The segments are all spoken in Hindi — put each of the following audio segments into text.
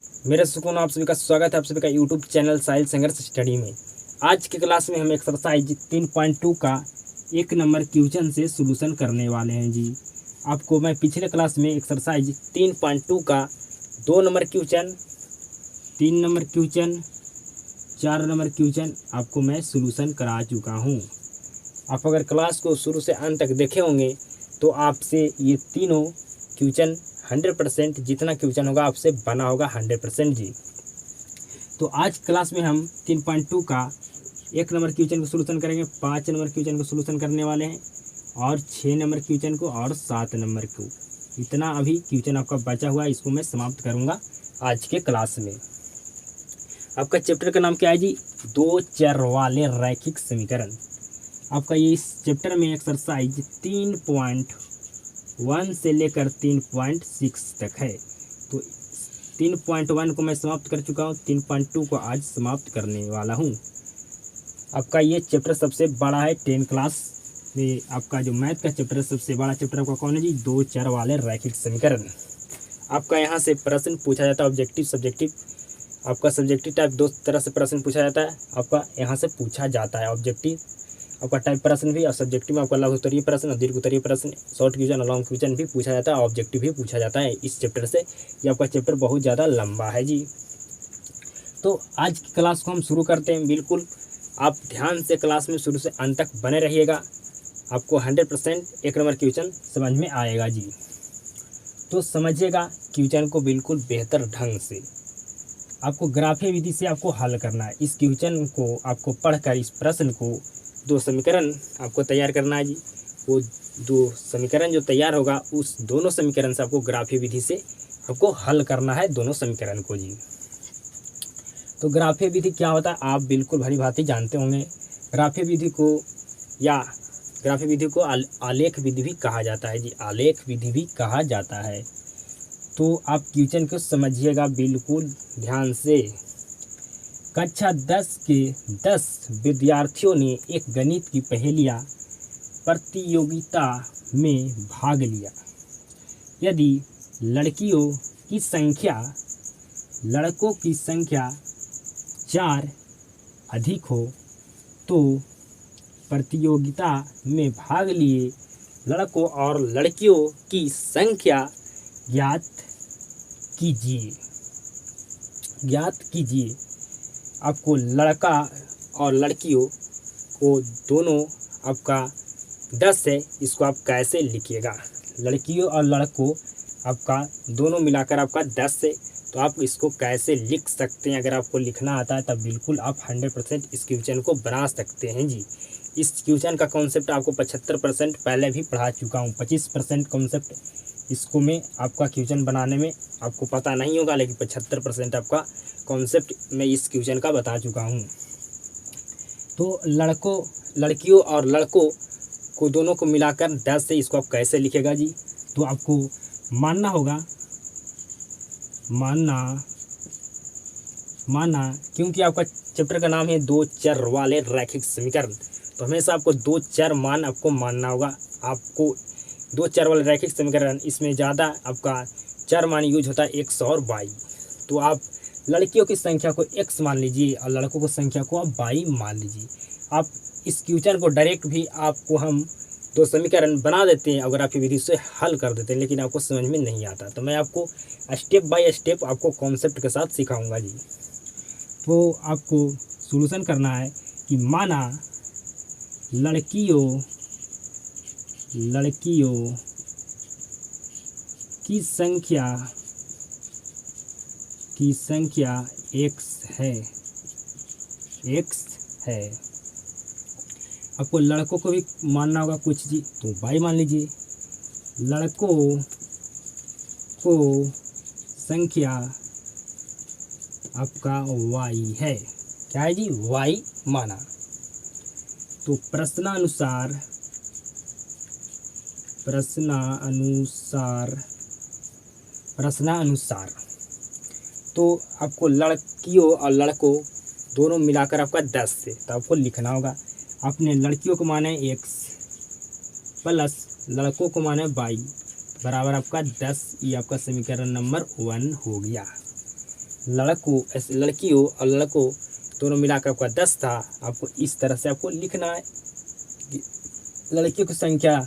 मेरा सुकून आप सभी का स्वागत है आप सभी का यूट्यूब चैनल साहिल संघर्ष स्टडी में। आज के क्लास में हम एक्सरसाइज 3.2 का 1 नंबर क्वेश्चन से सॉल्यूशन करने वाले हैं जी। आपको मैं पिछले क्लास में एक्सरसाइज 3.2 का 2 number question, 3 number question, 4 number question आपको मैं सॉल्यूशन करा चुका हूँ। आप अगर क्लास को शुरू से अंत तक देखे होंगे तो आपसे ये तीनों क्वेश्चन 100% जितना क्वेश्चन होगा आपसे बना होगा 100% जी। तो आज क्लास में हम 3.2 का 1 नंबर क्वेश्चन को सॉल्यूशन करेंगे, 5 नंबर क्वेश्चन को सॉल्यूशन करने वाले हैं और 6 नंबर क्वेश्चन को और 7 नंबर को। इतना अभी क्वेश्चन आपका बचा हुआ है, इसको मैं समाप्त करूंगा आज के क्लास में। आपका चैप्टर का नाम क्या है जी? 2 चर वाले रैखिक समीकरण। आपका ये इस चैप्टर में एक्सरसाइज 3.1 से लेकर 3.6 तक है। तो 3.1 को मैं समाप्त कर चुका हूँ, 3.2 को आज समाप्त करने वाला हूँ। आपका ये चैप्टर सबसे बड़ा है 10 क्लास में। आपका जो मैथ का चैप्टर है सबसे बड़ा चैप्टर आपका कौन है जी? 2 चर वाले रैखिक समीकरण। आपका यहाँ से प्रश्न पूछा जाता है ऑब्जेक्टिव सब्जेक्टिव। आपका सब्जेक्टिव टाइप 2 तरह से प्रश्न पूछा जाता है। आपका यहाँ से पूछा जाता है ऑब्जेक्टिव आपका टाइप प्रश्न भी, और सब्जेक्टिव में आपका लघु उत्तरीय प्रश्न और दीर्घ उत्तरीय प्रश्न, शॉर्ट क्वेश्चन और लॉन्ग क्वेश्चन भी पूछा जाता है, ऑब्जेक्टिव भी पूछा जाता है इस चैप्टर से। ये आपका चैप्टर बहुत ज़्यादा लंबा है जी। तो आज की क्लास को हम शुरू करते हैं। बिल्कुल आप ध्यान से क्लास में शुरू से अंत तक बने रहिएगा, आपको 100% 1 नंबर क्वेश्चन समझ में आएगा जी। तो समझिएगा क्वेश्चन को बिल्कुल बेहतर ढंग से। आपको ग्राफीय विधि से आपको हल करना है इस क्वेश्चन को। आपको पढ़कर इस प्रश्न को 2 समीकरण आपको तैयार करना है जी। वो 2 समीकरण जो तैयार होगा उस दोनों समीकरण से आपको ग्राफीय विधि से आपको हल करना है दोनों समीकरण को जी। तो ग्राफीय विधि क्या होता है आप बिल्कुल भली भांति जानते होंगे। ग्राफीय विधि को आलेख विधि भी कहा जाता है जी, आलेख विधि भी कहा जाता है। तो आप क्वेश्चन को समझिएगा बिल्कुल ध्यान से। कक्षा 10 के 10 विद्यार्थियों ने एक गणित की पहेलियाँ प्रतियोगिता में भाग लिया। यदि लड़कों की संख्या 4 अधिक हो तो प्रतियोगिता में भाग लिए लड़कों और लड़कियों की संख्या ज्ञात कीजिए। आपको लड़का और लड़कियों को दोनों आपका 10 है, इसको आप कैसे लिखिएगा? लड़कियों और लड़कों आपका दोनों मिलाकर आपका 10 है, तो आप इसको कैसे लिख सकते हैं? अगर आपको लिखना आता है तब बिल्कुल आप 100% इस क्वेश्चन को बना सकते हैं जी। इस क्वेश्चन का कॉन्सेप्ट आपको 75% पहले भी पढ़ा चुका हूँ। 25% कॉन्सेप्ट इसको में आपका क्वेश्चन बनाने में आपको पता नहीं होगा, लेकिन 75% आपका कॉन्सेप्ट मैं इस क्वेश्चन का बता चुका हूँ। तो लड़कियों और लड़कों को दोनों को मिलाकर 10 से इसको आप कैसे लिखेगा जी? तो आपको मानना होगा, क्योंकि आपका चैप्टर का नाम है 2 चर वाले रैखिक समीकरण, तो हमेशा आपको 2 चर मान आपको मानना होगा। आपको 2 चर वाले रैखिक समीकरण, इसमें ज़्यादा आपका चर मान यूज होता है x और y। तो आप लड़कियों की संख्या को x मान लीजिए और लड़कों की संख्या को आप y मान लीजिए। आप इस क्वेश्चन को डायरेक्ट भी आपको हम 2 समीकरण बना देते हैं, अगर आप विधि से हल कर देते हैं, लेकिन आपको समझ में नहीं आता। तो मैं आपको स्टेप बाय स्टेप आपको कॉन्सेप्ट के साथ सिखाऊंगा जी। तो आपको सॉल्यूशन करना है कि माना लड़कियों की संख्या x है। आपको लड़कों को भी मानना होगा कुछ जी, तो y मान लीजिए। लड़कों को संख्या आपका y है, क्या है जी? y माना। तो प्रश्नानुसार तो आपको लड़कियों और लड़कों दोनों मिलाकर आपका 10 है, तो आपको लिखना होगा। आपने लड़कियों को माने x प्लस लड़कों को माने y बराबर आपका 10। ये आपका समीकरण नंबर 1 हो गया। लड़कियों और लड़कों दोनों मिलाकर आपका 10 था। आपको इस तरह से आपको लिखना है। लड़कियों की संख्या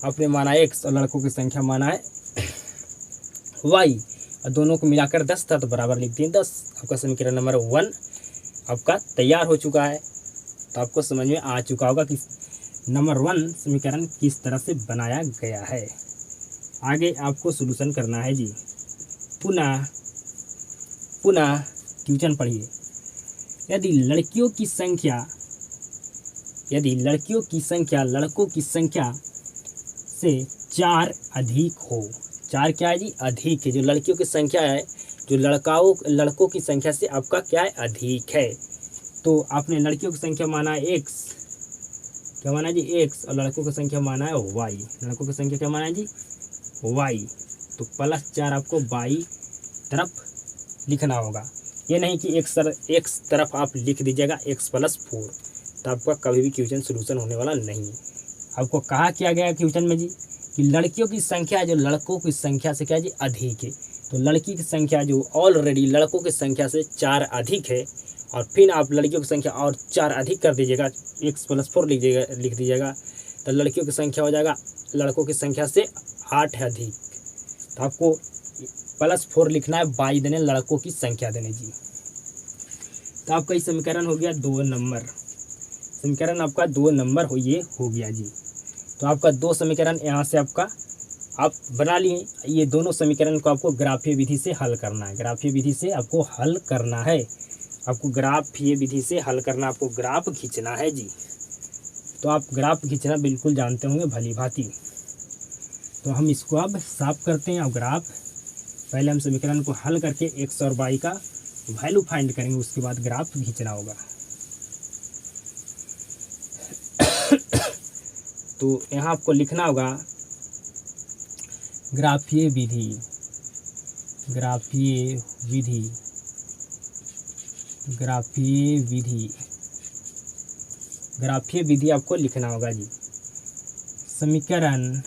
आपने माना x और लड़कों की संख्या माना है y, और दोनों को मिलाकर 10 था तो बराबर लिख दिए 10। आपका समीकरण नंबर 1 आपका तैयार हो चुका है। तो आपको समझ में आ चुका होगा कि नंबर 1 समीकरण किस तरह से बनाया गया है। आगे आपको सॉल्यूशन करना है जी। पुनः क्वेश्चन पढ़िए। यदि लड़कियों की संख्या लड़कों की संख्या से 4 अधिक हो। 4 क्या है जी? अधिक है। जो लड़कियों की संख्या है जो लड़कों की संख्या से आपका क्या है? अधिक है। तो आपने लड़कियों की संख्या माना है x, क्या माना है जी? x, और लड़कों की संख्या माना है y। लड़कों की संख्या क्या माना है जी? y। तो +4 आपको बाई तरफ लिखना होगा। ये नहीं कि एक तरफ आप लिख दीजिएगा x + 4, तो आपका कभी भी क्वेश्चन सोल्यूशन होने वाला नहीं है। आपको कहा किया गया क्वेश्चन में जी कि लड़कियों की संख्या जो लड़कों की संख्या से क्या जी? अधिक है। तो लड़की की संख्या जो ऑलरेडी लड़कों की संख्या से 4 अधिक है, और फिर आप लड़कियों की संख्या और 4 अधिक कर दीजिएगा, x + 4 लिख दीजिएगा, तो लड़कियों की संख्या हो जाएगा लड़कों की संख्या से 8 अधिक। तो आपको +4 लिखना है, बाई देने लड़कों की संख्या देने जी। तो आपका ये समीकरण हो गया 2 नंबर। समीकरण आपका 2 नंबर हो गया जी। तो आपका 2 समीकरण यहाँ से आपका आप बना लिए। ये दोनों समीकरण को आपको ग्राफीय विधि से हल करना है। ग्राफीय विधि से आपको हल करना है। आपको ग्राफीय विधि से हल करना, आपको ग्राफ खींचना है जी। तो आप ग्राफ खींचना बिल्कुल जानते होंगे भली भांति। तो हम इसको अब साफ करते हैं। अब ग्राफ पहले हम समीकरण को हल करके x और y का वैल्यू फाइंड करेंगे, उसके बाद ग्राफ खींचना होगा। तो यहाँ आपको लिखना होगा ग्राफीय विधि। ग्राफीय विधि आपको लिखना होगा जी। समीकरण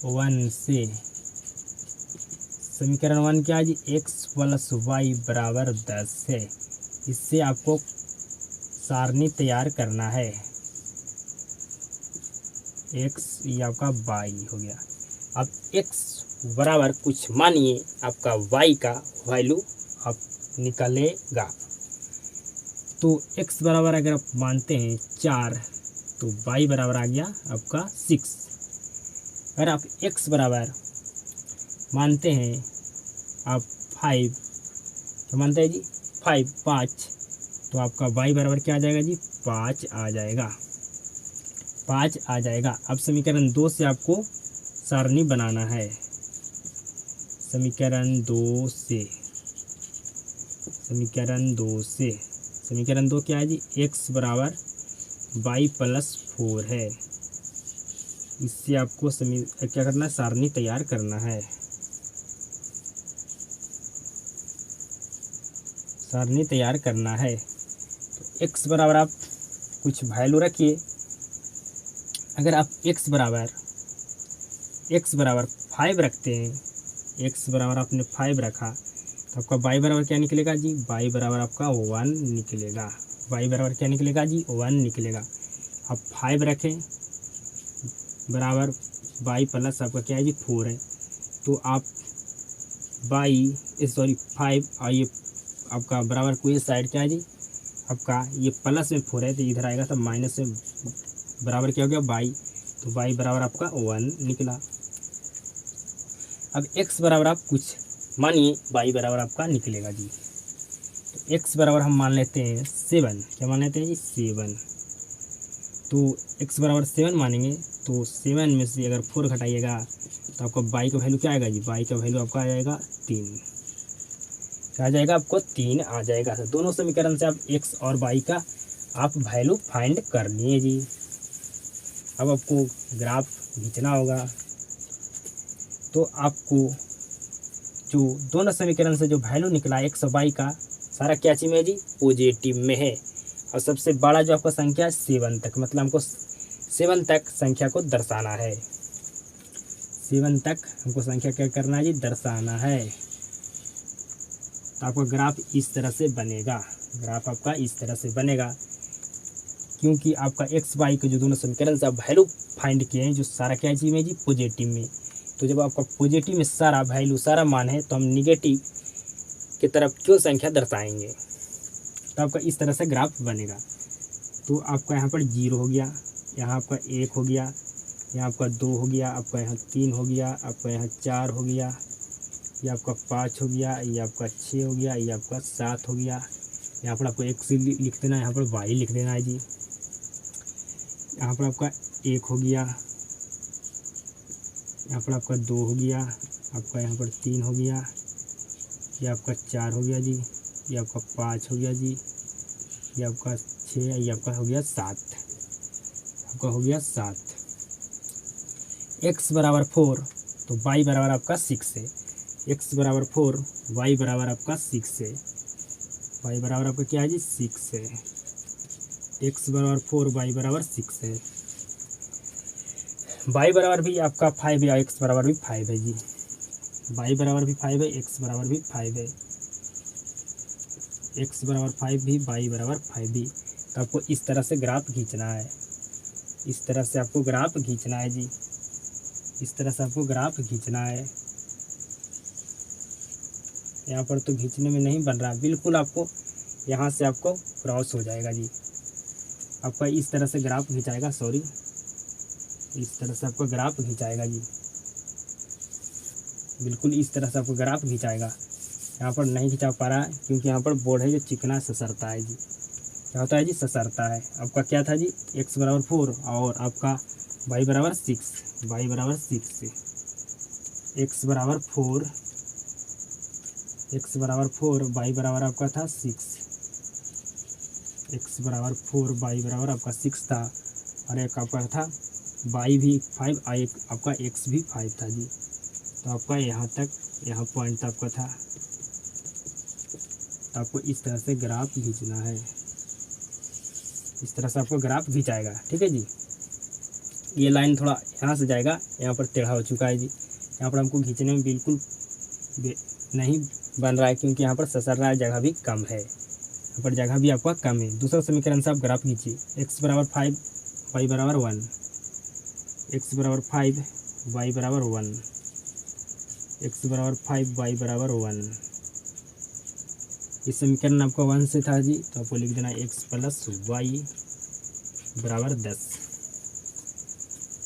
1 से, समीकरण 1 क्या है जी? x + y = 10 है। इससे आपको सारणी तैयार करना है। x ये आपका y हो गया। अब x बराबर कुछ मानिए, आपका y का वैल्यू आप निकलेगा। तो x बराबर अगर आप मानते हैं 4, तो y बराबर आ गया आपका 6। अगर आप x बराबर मानते हैं आप 5, क्या मानते हैं जी? 5, तो आपका y बराबर क्या आ जाएगा जी? 5 आ जाएगा। 5 आ जाएगा। अब समीकरण 2 से आपको सारणी बनाना है। समीकरण 2 क्या है जी? x बराबर y + 4 है। इससे आपको क्या करना है? सारणी तैयार करना है। सारणी तैयार करना है। तो x बराबर आप कुछ वैल्यू रखिए। अगर आप x बराबर 5 रखते हैं, x बराबर आपने 5 रखा, तो आपका y बराबर क्या निकलेगा जी? y बराबर आपका 1 निकलेगा। y बराबर क्या निकलेगा जी? 1 निकलेगा। आप 5 रखें बराबर y + आपका क्या है जी? 4 है। तो आप 5 और ये आपका बराबर कोई साइड क्या है जी? आपका ये प्लस में 4 है, तो इधर आएगा तब माइनस में बराबर क्या हो गया? y। तो y बराबर आपका 1 निकला। अब x बराबर आप कुछ मानिए, y बराबर आपका निकलेगा जी। तो x बराबर हम मान लेते हैं 7, क्या मान लेते हैं जी? 7। तो x बराबर 7 मानेंगे, तो 7 में से अगर 4 घटाइएगा तो आपका y का वैल्यू क्या आएगा जी? y का वैल्यू आपका आ जाएगा 3। क्या आ जाएगा? आपको 3 आ जाएगा। तो दोनों समीकरण से आप x और y का आप वैल्यू फाइंड कर लिए जी। अब आपको ग्राफ खींचना होगा। तो आपको जो दोनों समीकरण से जो वैल्यू निकला x और y का, सारा क्या चीज में है जी? पॉजिटिव में है। और सबसे बड़ा जो आपका संख्या है 7 तक, मतलब हमको 7 तक संख्या को दर्शाना है। 7 तक हमको संख्या क्या करना है जी? दर्शाना है। तो आपका ग्राफ इस तरह से बनेगा। ग्राफ आपका इस तरह से बनेगा, क्योंकि आपका एक्स वाई के जो दोनों समीकरण से आप वैल्यू फाइंड किए हैं, जो सारा क्या चीज़ में जी, पॉजिटिव में। तो जब आपका पॉजिटिव में सारा वैल्यू, सारा मान है, तो हम निगेटिव की तरफ क्यों संख्या दर्शाएंगे। तो आपका इस तरह से ग्राफ बनेगा। तो आपका यहाँ पर 0 हो गया, यहाँ आपका 1 हो गया, यहाँ आपका 2 हो गया, आपका यहाँ 3 हो गया, आपका यहाँ 4 हो गया, ये आपका 5 हो गया, ये आपका 6 हो गया, ये आपका 7 हो गया। यहाँ पर आपको x लिख देना है, यहाँ पर y लिख देना है जी। यहाँ पर आपका 1 हो गया, यहाँ पर आपका 2 हो गया, आपका यहाँ पर 3 हो गया, ये आपका 4 हो गया जी, ये आपका 5 हो गया जी, ये आपका 6, ये आपका हो गया 7, आपका हो गया 7। x बराबर 4 तो y बराबर आपका 6 है। x बराबर 4, y बराबर आपका 6 है। y बराबर आपका क्या है जी, 6 है। x बराबर 4, y बराबर 6 है। y बराबर भी आपका 5 है, x बराबर भी 5 है जी। y बराबर भी 5 है, x बराबर भी 5 है। x बराबर 5 भी, y बराबर 5 भी। तो आपको इस तरह से ग्राफ खींचना है, इस तरह से आपको ग्राफ खींचना है जी, इस तरह से आपको ग्राफ खींचना है। यहाँ पर तो खींचने में नहीं बन रहा, बिल्कुल आपको यहाँ से आपको क्रॉस हो जाएगा जी। आपका इस तरह से ग्राफ खींचाएगा, सॉरी, इस तरह से आपको ग्राफ खींचाएगा जी, बिल्कुल इस तरह से आपको ग्राफ खींचाएगा। यहाँ पर नहीं खिंचा पा रहा है क्योंकि यहाँ पर बोर्ड है जो चिकना ससरता है जी। क्या होता है जी, ससरता है। आपका क्या था जी, x बराबर 4 और आपका y बराबर 6, y बराबर 6, x बराबर 4, x बराबर 4, y बराबर आपका था 6, x बराबर 4, y बराबर आपका 6 था, और एक आपका था y भी 5 और एक आपका x भी 5 था जी। तो आपका यहाँ तक, यहाँ पॉइंट आपका था। तो आपको इस तरह से ग्राफ खींचना है, इस तरह से आपको ग्राफ खींचाएगा, ठीक है जी। ये लाइन थोड़ा यहाँ से जाएगा, यहाँ पर टेढ़ा हो चुका है जी। यहाँ पर हमको खींचने में बिल्कुल नहीं बन रहा है क्योंकि यहाँ पर ससर रहा है, जगह भी कम है, यहाँ पर जगह भी आपका कम है। दूसरा समीकरण से आप ग्राफ खींचिए। x बराबर 5, y बराबर 1, x बराबर 5, y बराबर 1, x बराबर 5, y बराबर 1। इस समीकरण आपका 1 से था जी, तो आपको लिख देना x प्लस वाई बराबर 10,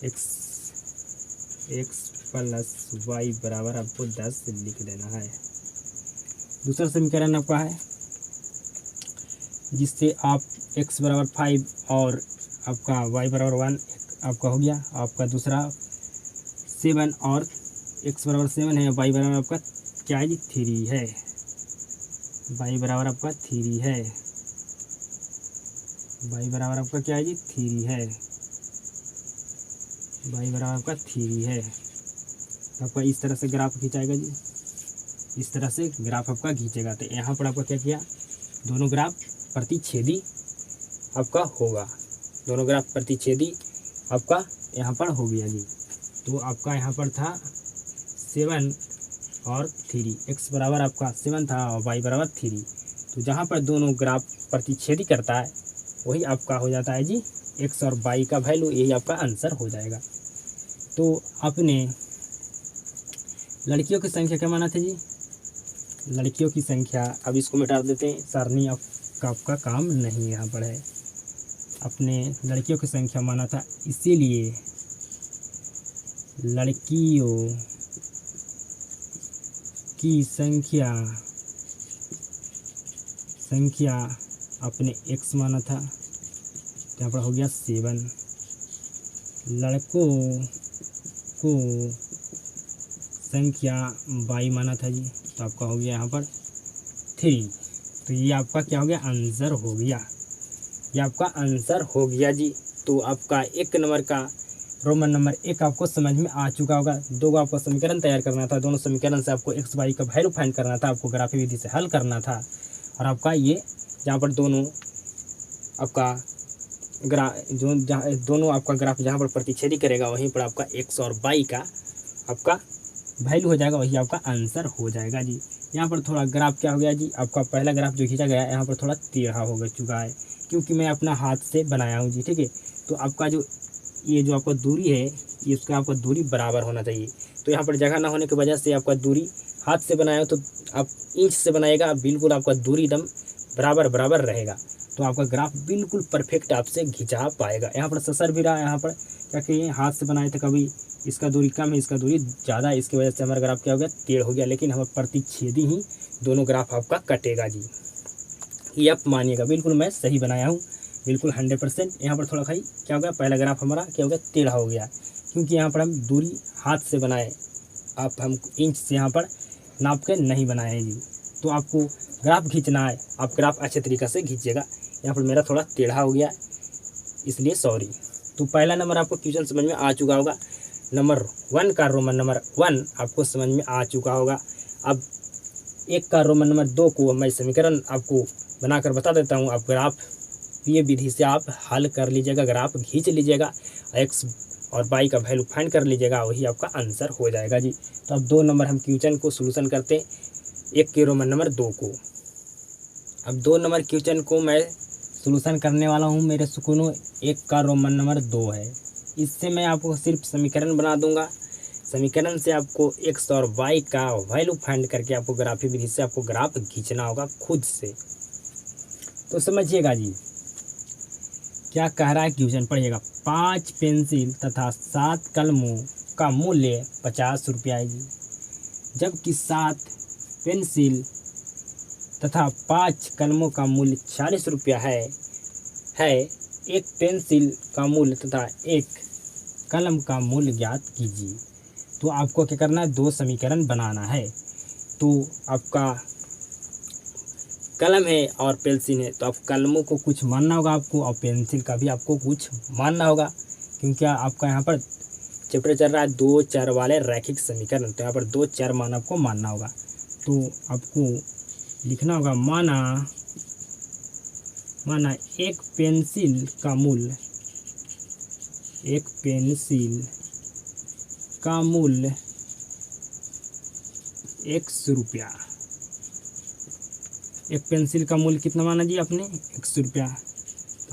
x प्लस वाई बराबर आपको 10 लिख देना है। दूसरा समीकरण आपका है जिससे आप x बराबर 5 और आपका y बराबर 1 आपका हो गया। आपका दूसरा 7 और x बराबर 7 है, y बराबर आपका क्या है जी, 3 है, y बराबर आपका 3 है, y बराबर आपका क्या है जी, 3 है, y बराबर आपका 3 है। आपका इस तरह से ग्राफ खींचाएगा जी, इस तरह से ग्राफ आपका खींचेगा। तो यहाँ पर आपका क्या किया, दोनों ग्राफ प्रतिच्छेदी आपका होगा, दोनों ग्राफ प्रतिच्छेदी आपका यहाँ पर हो गया जी। तो आपका यहाँ पर था 7 और 3, x बराबर आपका 7 था और y बराबर 3। तो जहाँ पर दोनों ग्राफ प्रतिच्छेदी करता है वही आपका हो जाता है जी x और y का वैल्यू, यही आपका आंसर हो जाएगा। तो आपने लड़कियों की संख्या क्या माना था जी, लड़कियों की संख्या, अब इसको मिटा देते हैं, सारणी आपका काम नहीं यहाँ पर है। अपने लड़कियों की संख्या माना था, इसीलिए लड़कियों की संख्या अपने x माना था, तो यहाँ पर हो गया 7। लड़कों को संख्या y माना था जी, तो आपका हो गया यहाँ पर 3। तो ये आपका क्या हो गया, आंसर हो गया, ये आपका आंसर हो गया जी। तो आपका 1 नंबर का रोमन नंबर 1 आपको समझ में आ चुका होगा। 2 का आपको समीकरण तैयार करना था, दोनों समीकरण से आपको x y का वैल्यू फाइंड करना था, आपको ग्राफी विधि से हल करना था। और आपका ये जहाँ पर दोनों आपका दोनों आपका ग्राफ जहाँ पर प्रतिच्छेदी करेगा वहीं पर आपका x और y का आपका वैल्यू हो जाएगा, वही आपका आंसर हो जाएगा जी। यहाँ पर थोड़ा ग्राफ क्या हो गया जी, आपका पहला ग्राफ जो खींचा गया है यहाँ पर थोड़ा टेढ़ा हो गया चुका है, क्योंकि मैं अपना हाथ से बनाया हूँ जी। ठीक है, तो आपका जो ये जो आपका दूरी है, ये उसका आपका दूरी बराबर होना चाहिए। तो यहाँ पर जगह ना होने की वजह से आपका दूरी हाथ से बनाया हो तो आप इंच से बनाएगा, बिल्कुल आपका दूरी एकदम बराबर बराबर रहेगा, तो आपका ग्राफ बिल्कुल परफेक्ट आपसे खिंचा पाएगा। यहाँ पर ससर भी रहा, यहाँ पर क्या कहिए हाथ से बनाए थे, कभी इसका दूरी कम है, इसका दूरी ज़्यादा है, इसकी वजह से हमारा ग्राफ क्या हो गया, टेढ़ हो गया। लेकिन हमारा प्रतिच्छेदी ही दोनों ग्राफ आपका कटेगा जी, ये आप मानिएगा, बिल्कुल मैं सही बनाया हूँ, बिल्कुल 100%। यहाँ पर थोड़ा खाई क्या हो गया, पहला ग्राफ हमारा क्या हो गया, टेढ़ा हो गया, क्योंकि यहाँ पर हम दूरी हाथ से बनाए, आप हम इंच से यहाँ पर नाप के नहीं बनाए हैं जी। तो आपको ग्राफ खींचना है, आप ग्राफ अच्छे तरीक़े से खींचिएगा। यहाँ पर मेरा थोड़ा टेढ़ा हो गया, इसलिए सॉरी। तो पहला नंबर आपको क्वेश्चन समझ में आ चुका होगा, नंबर 1 का रोमन नंबर 1 आपको समझ में आ चुका होगा। अब 1 का रोमन नंबर 2 को मैं समीकरण आपको बनाकर बता देता हूँ। आप ग्राफ ये विधि से आप हल कर लीजिएगा, ग्राफ खींच लीजिएगा, एक्स और वाई का वैल्यू फाइंड कर लीजिएगा, वही आपका आंसर हो जाएगा जी। तो अब 2 नंबर हम क्वेश्चन को सोल्यूशन करते हैं, 1 के रोमन नंबर 2 को। अब 2 नंबर क्वेश्चन को मैं सोल्यूशन करने वाला हूँ, मेरे सुकूनों 1 का रोमन नंबर 2 है। इससे मैं आपको सिर्फ समीकरण बना दूंगा, समीकरण से आपको एक्स और वाई का वैल्यू फाइंड करके आपको ग्राफी विधि से आपको ग्राफ खींचना होगा खुद से। तो समझिएगा जी क्या कह रहा है क्वेश्चन, पढ़िएगा। 5 पेंसिल तथा 7 कलमों का मूल्य 50 रुपया है जी, जबकि 7 पेंसिल तथा 5 कलमों का मूल्य 40 रुपया है। एक पेंसिल का मूल्य तथा एक कलम का मूल्य ज्ञात कीजिए। तो आपको क्या करना है, 2 समीकरण बनाना है। तो आपका कलम है और पेंसिल है, तो आप कलमों को कुछ मानना होगा आपको, और पेंसिल का भी आपको कुछ मानना होगा, क्योंकि आपका यहाँ पर चैप्टर चल रहा है 2 चर वाले रैखिक समीकरण। तो यहाँ पर 2 चर मान आपको मानना होगा। तो आपको लिखना होगा माना एक पेंसिल का मूल्य 100 रुपया। एक पेंसिल का मूल्य कितना माना जी आपने, 100 रुपया।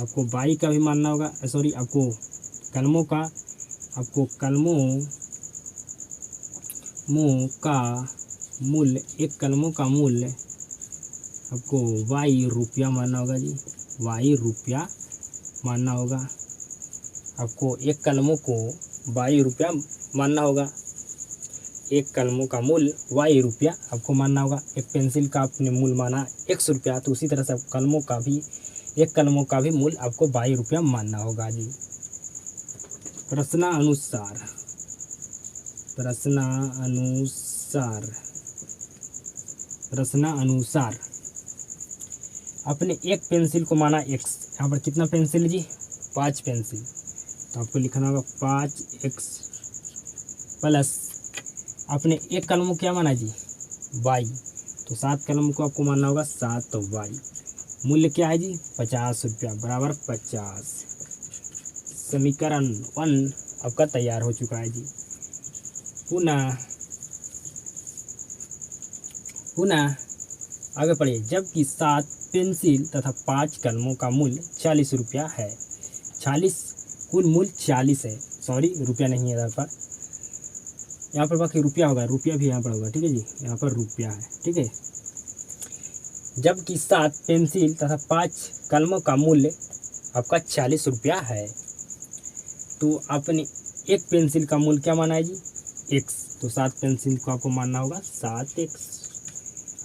आपको बाई का भी मानना होगा, सॉरी आपको कलमों का मूल्य, एक कलमों का मूल्य आपको वाई रुपया मानना होगा जी, वाई रुपया मानना होगा। आपको एक कलमों को वाई रुपया मानना होगा, एक कलमों का मूल्य वाई रुपया आपको मानना होगा। एक पेंसिल का आपने मूल्य माना 100 रुपया, तो उसी तरह से एक कलमों का भी मूल्य आपको वाई रुपया मानना होगा जी। प्रश्नानुसार अपने एक पेंसिल को माना x, यहाँ पर कितना पेंसिल जी, 5 पेंसिल, तो आपको लिखना होगा 5x प्लस अपने एक कलम को क्या माना जी, y, तो 7 कलम को आपको मानना होगा 7y। मूल्य क्या है जी, 50 रुपया बराबर 50। समीकरण 1 आपका तैयार हो चुका है जी। पुनः आगे पढ़िए। जबकि 7 पेंसिल तथा 5 कलमों का मूल्य 40 रुपया है। 40 कुल मूल्य 40 है, सॉरी रुपया नहीं है यहाँ पर बाकी रुपया होगा, रुपया भी यहाँ पर होगा, ठीक है जी, यहाँ पर रुपया है, ठीक है। जबकि 7 पेंसिल तथा 5 कलमों का मूल्य आपका 40 रुपया है, तो आपने एक पेंसिल का मूल्य क्या माना है जी, x, तो 7 पेंसिल को आपको मानना होगा 7x।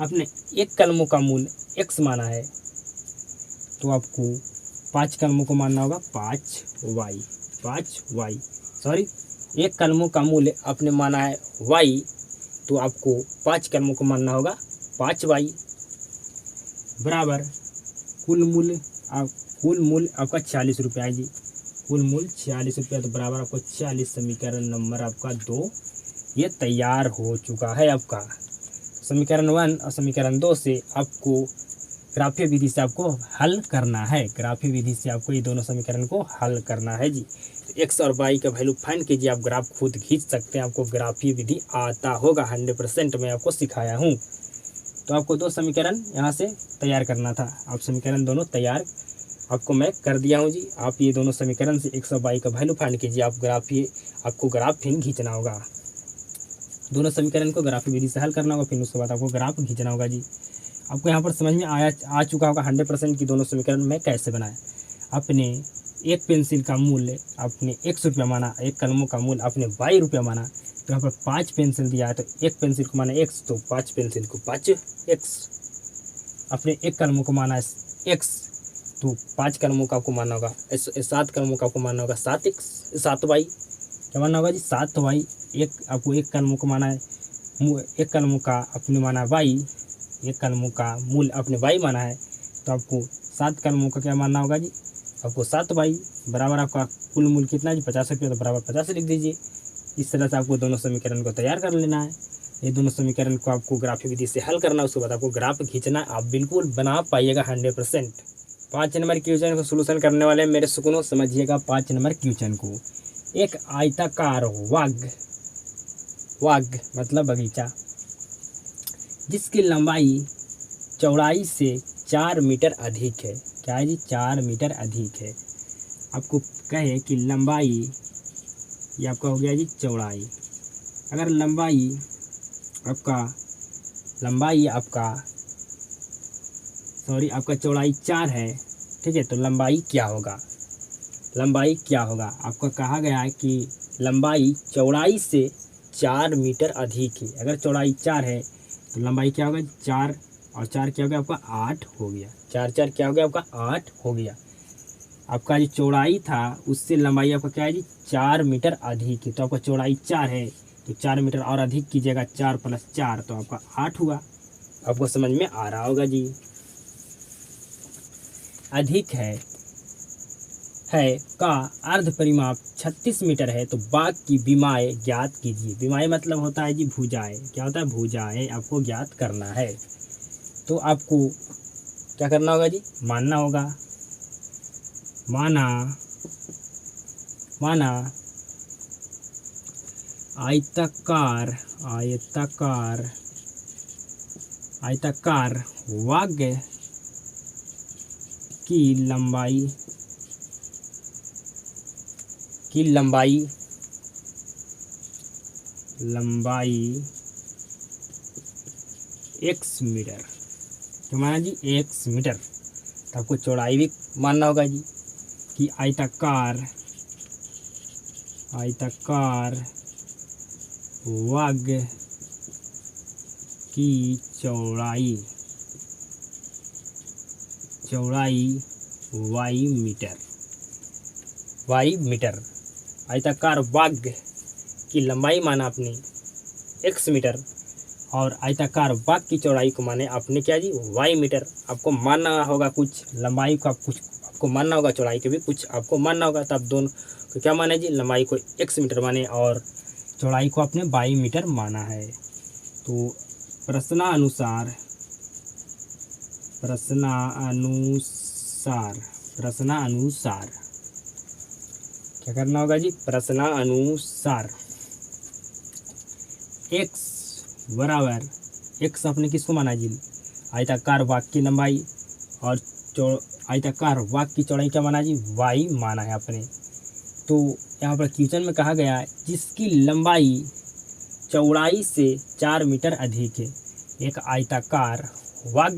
आपने एक कलमों का मूल्य x माना है, तो आपको 5 कलमों को मानना होगा 5y। सॉरी, एक कलमों का मूल्य आपने माना है y, तो आपको 5 कलमों को मानना होगा 5y बराबर कुल मूल्य आपका 40 रुपया है जी। कुल मूल्य 40 रुपया, तो बराबर आपको 40। समीकरण नंबर आपका 2 ये तैयार हो चुका है आपका। समीकरण 1 और समीकरण 2 से आपको ग्राफीय विधि से आपको हल करना है। ग्राफीय विधि से आपको ये दोनों समीकरण को हल करना है जी। एक्स और वाई का वैल्यू फाइंड कीजिए, आप ग्राफ खुद खींच सकते हैं, आपको ग्राफीय विधि आता होगा, 100% मैं आपको सिखाया हूँ। तो आपको दो समीकरण यहाँ से तैयार करना था। आप समीकरण दोनों तैयार आपको मैं कर दिया हूँ जी। आप ये दोनों समीकरण से 122 का वैल्यू फाइंड कीजिए। आपको ग्राफ फिर खींचना होगा। दोनों समीकरण को ग्राफिक विधि से हल करना होगा, फिर उसके बाद आपको ग्राफ खींचना होगा जी। आपको यहाँ पर समझ में आ चुका होगा 100% की दोनों समीकरण में कैसे बनाए। आपने एक पेंसिल का मूल्य आपने 100 रुपया माना, एक कलमों का मूल्य आपने 22 रुपया माना। तो यहाँ पर 5 पेंसिल दिया है, तो एक पेंसिल को माना x, तो 5 पेंसिल को 5x। आपने एक कलमों को माना x, तो 5 कलमों का आपको मानना होगा 7 कलमों का आपको मानना होगा 7y। क्या मानना होगा जी 7y। आपको एक कलमों को माना है, एक कलमों का आपने माना y, एक कलमों का मूल्य आपने y माना है, तो आपको 7 कलमों का क्या मानना होगा जी, आपको 7y बराबर आपका कुल मूल्य कितना जी 50 रुपये, तो बराबर 50 लिख दीजिए। इस तरह से आपको दोनों समीकरण को तैयार कर लेना है। ये दोनों समीकरण को आपको ग्राफिक विधि से हल करना है, उसके बाद आपको ग्राफ खींचना। आप बिल्कुल बना पाइएगा 100%। 5 नंबर क्वेश्चन को सोल्यूशन करने वाले मेरे सुकूनों समझिएगा। 5 नंबर क्वेश्चन को, एक आयताकार वाग मतलब बगीचा जिसकी लंबाई चौड़ाई से 4 मीटर अधिक है। क्या है जी 4 मीटर अधिक है। आपको कहे कि लंबाई, ये आपका हो गया जी चौड़ाई। अगर लंबाई आपका चौड़ाई 4 है, ठीक है, तो लंबाई क्या होगा, आपका कहा गया है कि लंबाई चौड़ाई से 4 मीटर अधिक है। अगर चौड़ाई 4 है तो लंबाई क्या होगा 4 और 4 क्या हो गया आपका 8 हो गया। 4 4 क्या हो गया आपका 8 हो गया। आपका जो चौड़ाई था उससे लंबाई आपका क्या है जी 4 मीटर अधिक है। तो आपका चौड़ाई 4 है, तो 4 मीटर और अधिक कीजिएगा, 4 + 4 तो आपका 8 हुआ। आपको समझ में आ रहा होगा जी। अधिक है का अर्ध परिमाप 36 मीटर है, तो बाग की विमाएँ ज्ञात कीजिए। विमाएँ मतलब होता है जी भुजाएँ। क्या होता है भुजाएँ आपको ज्ञात करना है। तो आपको क्या करना होगा जी मानना होगा। माना आयताकार वाग की लंबाई x मीटर। तो माना जी x मीटर। तो आपको चौड़ाई भी मानना होगा जी कि आयताकार वाग की चौड़ाई y मीटर। आयताकार वाग की लंबाई माना आपने x मीटर और आयताकार वाग की चौड़ाई को माने आपने क्या जी y मीटर। आपको मानना होगा कुछ लंबाई को, आपको मानना होगा चौड़ाई के भी कुछ आपको मानना होगा। तब दोनों को क्या माने जी लंबाई को x मीटर माने और चौड़ाई को आपने y मीटर माना है। तो प्रश्नानुसार क्या करना होगा जी प्रश्नानुसार x आपने किसको माना जी आयताकार वाग की लंबाई और आयताकार वाग की चौड़ाई क्या माना जी y माना है आपने। तो यहाँ पर क्वेश्चन में कहा गया है जिसकी लंबाई चौड़ाई से 4 मीटर अधिक है। एक आयताकार वाग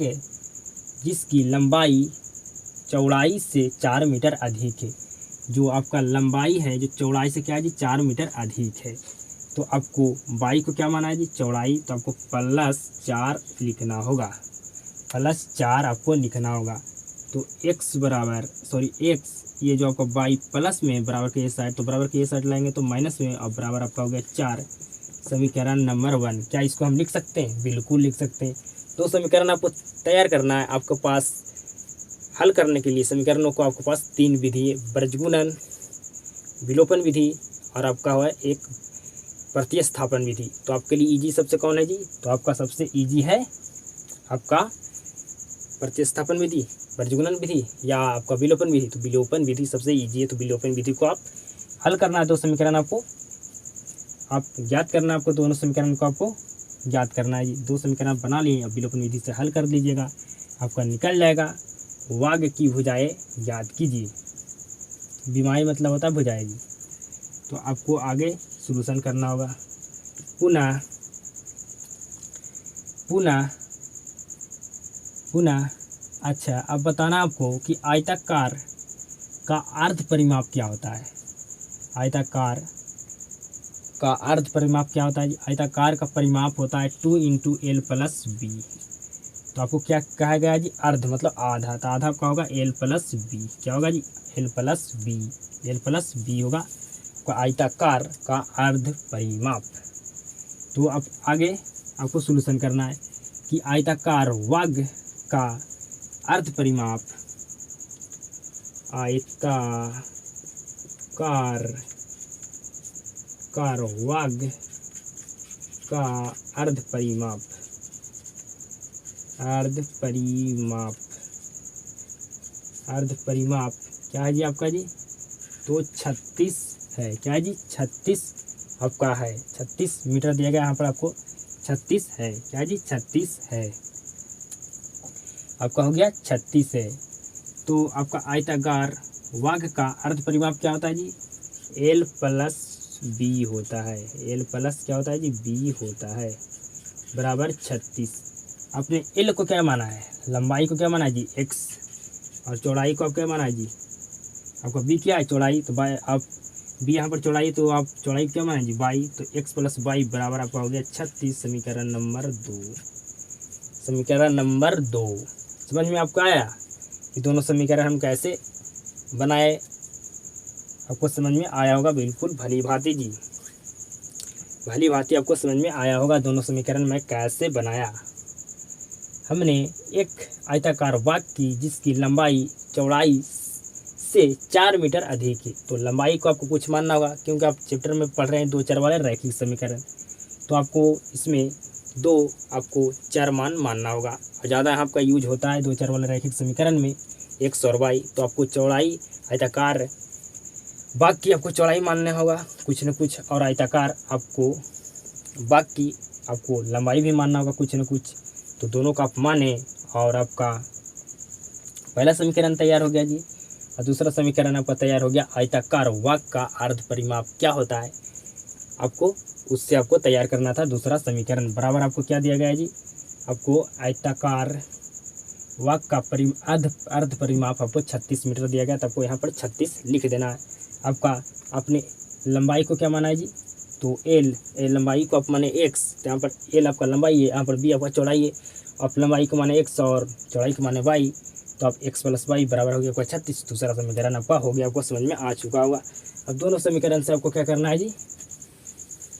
जिसकी लंबाई चौड़ाई से 4 मीटर अधिक है। जो आपका लंबाई है जो चौड़ाई से क्या है जी 4 मीटर अधिक है। तो आपको y को क्या माना है जी चौड़ाई, तो आपको +4 लिखना होगा, +4 आपको लिखना होगा। तो x ये जो आपका y प्लस में बराबर के ये साइड, तो बराबर के ये साइड लाएंगे तो माइनस में और बराबर आपका हो गया 4। समीकरण नंबर 1। क्या इसको हम लिख सकते हैं? बिल्कुल लिख सकते हैं। तो समीकरण आपको तैयार करना है। आपके पास हल करने के लिए समीकरणों को आपके पास 3 विधि है, बृजगुणन, विलोपन विधि और आपका है एक प्रतिस्थापन विधि। तो आपके लिए इजी सबसे कौन है जी? तो आपका सबसे इजी है आपका प्रतिस्थापन विधि, बृजगुणन विधि या आपका विलोपन विधि। तो विलोपन विधि सबसे इजी है। तो विलोपन विधि को आप हल करना है। 2 समीकरण आपको आप ज्ञात करना है। आपको दोनों समीकरण को आपको ज्ञात करना है जी। 2 समीकरण आप बना लिए, अब विलोपन विधि से हल कर लीजिएगा, आपका निकल जाएगा। वाग की भुजाएं ज्ञात कीजिए। विमाएं मतलब होता है भुजाएं जी। तो आपको आगे सॉल्यूशन करना होगा। पुनः पुनः पुनः अच्छा, अब बताना आपको कि आयताकार का अर्ध परिमाप क्या होता है। आयताकार का अर्ध परिमाप क्या होता है जी? आयताकार का परिमाप होता है 2 × L + B। तो आपको क्या कहा गया जी? अर्ध मतलब आधा, तो आधा क्या होगा? L + B। क्या होगा जी? L + B। L + B होगा आपका आयताकार का अर्ध परिमाप। तो अब आगे आपको सॉल्यूशन करना है कि आयताकार वर्ग का अर्ध परिमाप, आयताकार वर्ग का अर्ध परिमाप क्या है जी आपका जी? तो 36 है। क्या है जी? 36 आपका है। 36 मीटर दिया गया यहाँ पर आपको, 36 है। क्या जी? 36 है आपका, हो गया 36 है। तो आपका आयताकार वर्ग का अर्ध परिमाप क्या होता है जी? L + B होता है। L प्लस क्या होता है जी? B होता है, बराबर 36। आपने L को क्या माना है? लंबाई को क्या माना है जी? X। और चौड़ाई को आप क्या माना है जी? आपका B क्या है? चौड़ाई। तो बाय आप B यहाँ पर चौड़ाई, तो आप चौड़ाई क्या माना है जी? बाई। तो X + Y बराबर आपका हो गया 36। समीकरण नंबर 2। समीकरण नंबर 2 समझ में आपको आया कि दोनों समीकरण हम कैसे बनाए? आपको समझ में आया होगा बिल्कुल भली भांति जी, भली भांति आपको समझ में आया होगा दोनों समीकरण मैं कैसे बनाया। हमने एक आयताकार वर्ग की जिसकी लंबाई चौड़ाई से 4 मीटर अधिक है। तो लंबाई को आपको कुछ मानना होगा, क्योंकि आप चैप्टर में पढ़ रहे हैं 2 चर वाले रैखिक समीकरण। तो आपको इसमें 2 आपको चर मान मानना होगा। ज़्यादा आपका यूज होता है 2 चर वाले रैखिक समीकरण में x और y। तो आपको चौड़ाई आयताकार वर्ग की आपको चौड़ाई मानना होगा कुछ न कुछ, और आयताकार आपको वर्ग की आपको लंबाई भी मानना होगा कुछ न कुछ। तो दोनों का आप माने और आपका पहला समीकरण तैयार हो गया जी। और दूसरा समीकरण आपका तैयार हो गया। आयताकार वर्ग का अर्ध परिमाप क्या होता है, आपको उससे आपको तैयार करना था दूसरा समीकरण। बराबर आपको क्या दिया गया है जी? आपको आयताकार वर्ग का अर्ध परिमाप आपको 36 मीटर दिया गया। तो आपको यहाँ पर 36 लिख देना है। आपका आपने लंबाई को क्या माना है जी? तो L लंबाई को आप माने x। तो यहाँ पर L आपका लंबाई है, यहाँ पर B आपका चौड़ाई है। आप लंबाई को माने x और चौड़ाई को माने y। तो आप x + y बराबर हो गया आपका 36। दूसरा समीकरण आपका हो गया, आपको समझ में आ चुका होगा। अब दोनों समीकरण से आपको क्या करना है जी?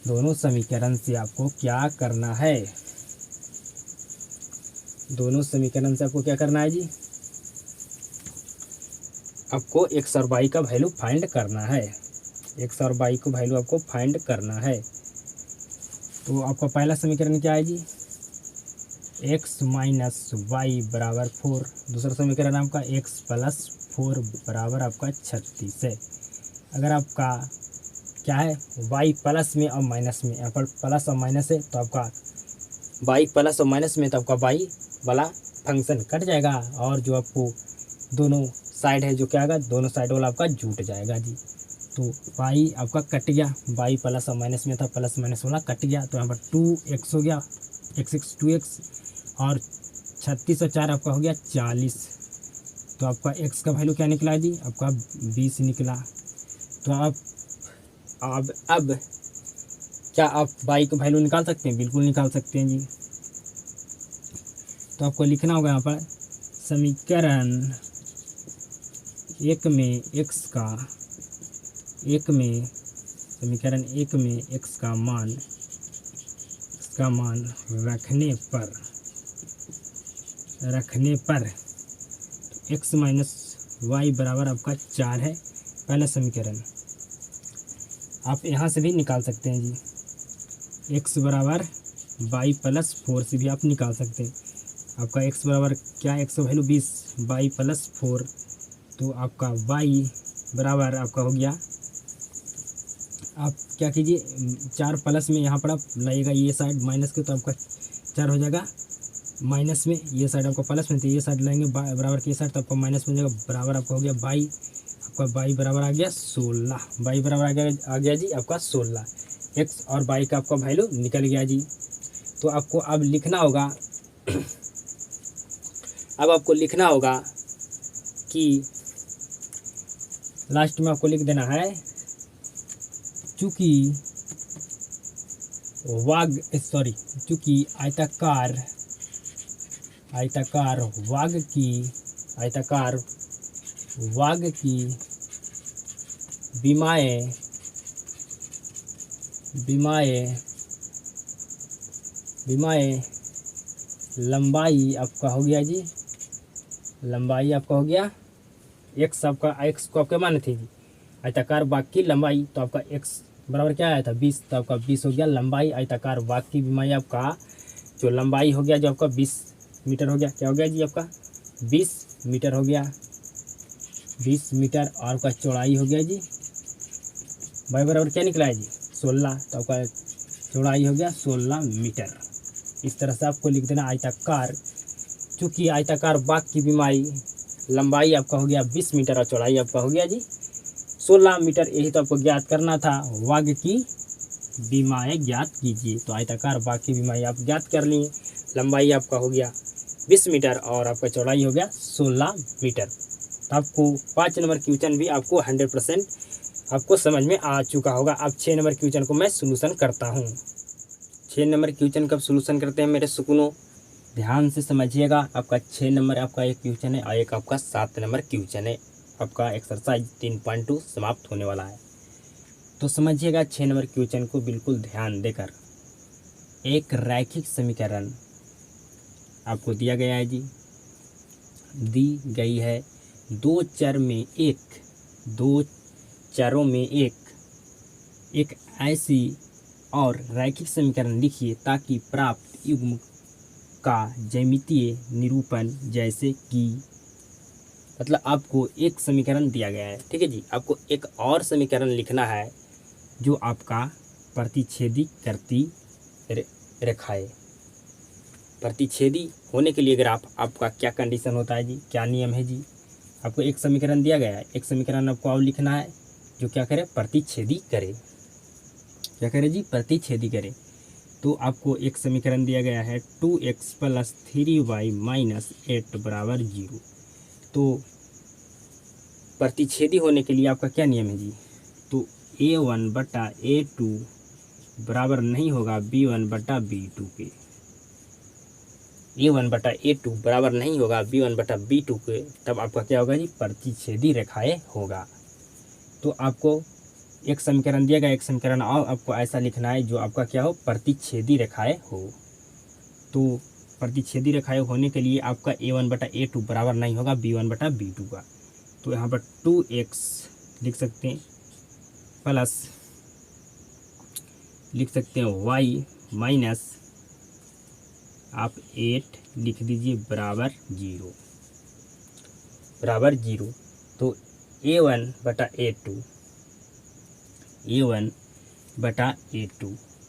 दोनों समीकरण से आपको क्या करना है? दोनों समीकरण से आपको क्या करना है जी? आपको x और y का वैल्यू फाइंड करना है। x और y को वैल्यू आपको फाइंड करना है। तो आपका पहला समीकरण क्या है जी? x - y बराबर 4। दूसरा समीकरण आपका x + 4 बराबर आपका 36 है। अगर आपका क्या है y प्लस में और माइनस में, यहाँ पर प्लस और माइनस है, तो आपका y प्लस और माइनस में, तो आपका y वाला फंक्शन कट जाएगा, और जो आपको दोनों साइड है जो क्या होगा? दोनों साइड वाला आपका जुट जाएगा जी। तो y आपका कट गया, y प्लस और माइनस में था, प्लस माइनस वाला कट गया। तो यहाँ पर 2x हो गया, x 2x, और 36 और 4 आपका हो गया 40। तो आपका x का वैल्यू क्या निकला जी? आपका 20 निकला। तो आप अब क्या आप y का वैल्यू निकाल सकते हैं? बिल्कुल निकाल सकते हैं जी। तो आपको लिखना होगा यहाँ पर समीकरण 1 में समीकरण 1 में x का मान रखने पर x - y बराबर आपका 4 है। पहला समीकरण आप यहाँ से भी निकाल सकते हैं जी। x बराबर y + 4 से भी आप निकाल सकते हैं। आपका x बराबर क्या है? x का वैल्यू 20, y + 4। तो आपका y बराबर आपका हो गया आप क्या कीजिए, 4 प्लस में यहाँ पर आप लाइएगा ये साइड माइनस के, तो आपका 4 हो जाएगा माइनस में, ये साइड आपका प्लस में, तो ये साइड लाएंगे बराबर की साइड, तो आपका माइनस में जाएगा, बराबर आपका हो गया बाई, आपका बाई बराबर आ गया 16, बाई बराबर आ गया जी आपका 16। एक्स और बाई का आपका वैल्यू निकल गया जी। तो आपको अब लिखना होगा अब आपको लिखना होगा कि लास्ट में आपको लिख देना है, चूंकि आयताकार वाग की विमाएं लंबाई आपका हो गया जी, लंबाई आपका हो गया एक्स, आपका एक्स को आपके माने थे जी, आयताकार वाग की लंबाई, तो आपका एक्स बराबर क्या आया था 20, तो आपका 20 हो गया लंबाई आयताकार वाग की विमाएं, आपका जो लंबाई हो गया जो आपका 20 मीटर हो गया, क्या हो गया जी आपका 20 मीटर हो गया, 20 मीटर, और आपका चौड़ाई हो गया जी, वाई बराबर क्या निकला है जी 16, तो आपका चौड़ाई हो गया 16 मीटर। इस तरह से आपको लिख देना आयताकार, चूँकि आयताकार वाग की विमाई लंबाई आपका हो गया 20 मीटर और चौड़ाई आपका हो गया जी 16 मीटर, यही तो आपको ज्ञात करना था, वाग की विमाएं ज्ञात कीजिए। तो आयताकार वाग की विमाएं आप ज्ञात कर लिए, लंबाई आपका हो गया 20 मीटर और आपका चौड़ाई हो गया 16 मीटर। तो आपको 5 नंबर क्वेश्चन भी आपको 100% आपको समझ में आ चुका होगा। अब 6 नंबर क्वेश्चन को मैं सोल्यूशन करता हूँ। 6 नंबर क्वेश्चन कब सोल्यूशन करते हैं मेरे सुकूनों, ध्यान से समझिएगा। आपका 6 नंबर आपका एक क्वेश्चन है और एक आपका 7 नंबर क्वेश्चन है। आपका एक्सरसाइज 3.2 समाप्त होने वाला है, तो समझिएगा 6 नंबर क्वेश्चन को बिल्कुल ध्यान देकर। एक रैखिक समीकरण आपको दिया गया है जी, दी गई है, दो चरों में एक ऐसी और रैखिक समीकरण लिखिए ताकि प्राप्त युग्म का ज्यामितीय निरूपण, जैसे कि मतलब आपको एक समीकरण दिया गया है, ठीक है जी, आपको एक और समीकरण लिखना है जो आपका प्रतिच्छेदी करती रेखाएं, प्रतिच्छेदी होने के लिए ग्राफ आपका क्या कंडीशन होता है जी, क्या नियम है जी। आपको एक समीकरण दिया गया है, एक समीकरण आपको और लिखना है जो क्या करे, प्रतिच्छेदी करे, क्या करे जी, प्रतिच्छेदी करे। तो आपको एक समीकरण दिया गया है 2x + 3y - 8 = 0। तो प्रतिच्छेदी होने के लिए आपका क्या नियम है जी, तो a1/a2 बराबर नहीं होगा b1/b2 के, a1/a2 बराबर नहीं होगा b1/b2 के, तब आपका क्या होगा जी, प्रतिच्छेदी रेखाएं होगा। तो आपको एक समीकरण दिया गया, एक समीकरण और आपको ऐसा लिखना है जो आपका क्या हो, प्रतिच्छेदी रेखाएं हो। तो प्रतिच्छेदी रेखाएं होने के लिए आपका a1/a2 बराबर नहीं होगा b1/b2 का। तो यहाँ पर 2x लिख सकते हैं प्लस लिख सकते हैं y माइनस आप 8 लिख दीजिए बराबर 0, बराबर 0। तो a1/a2 तो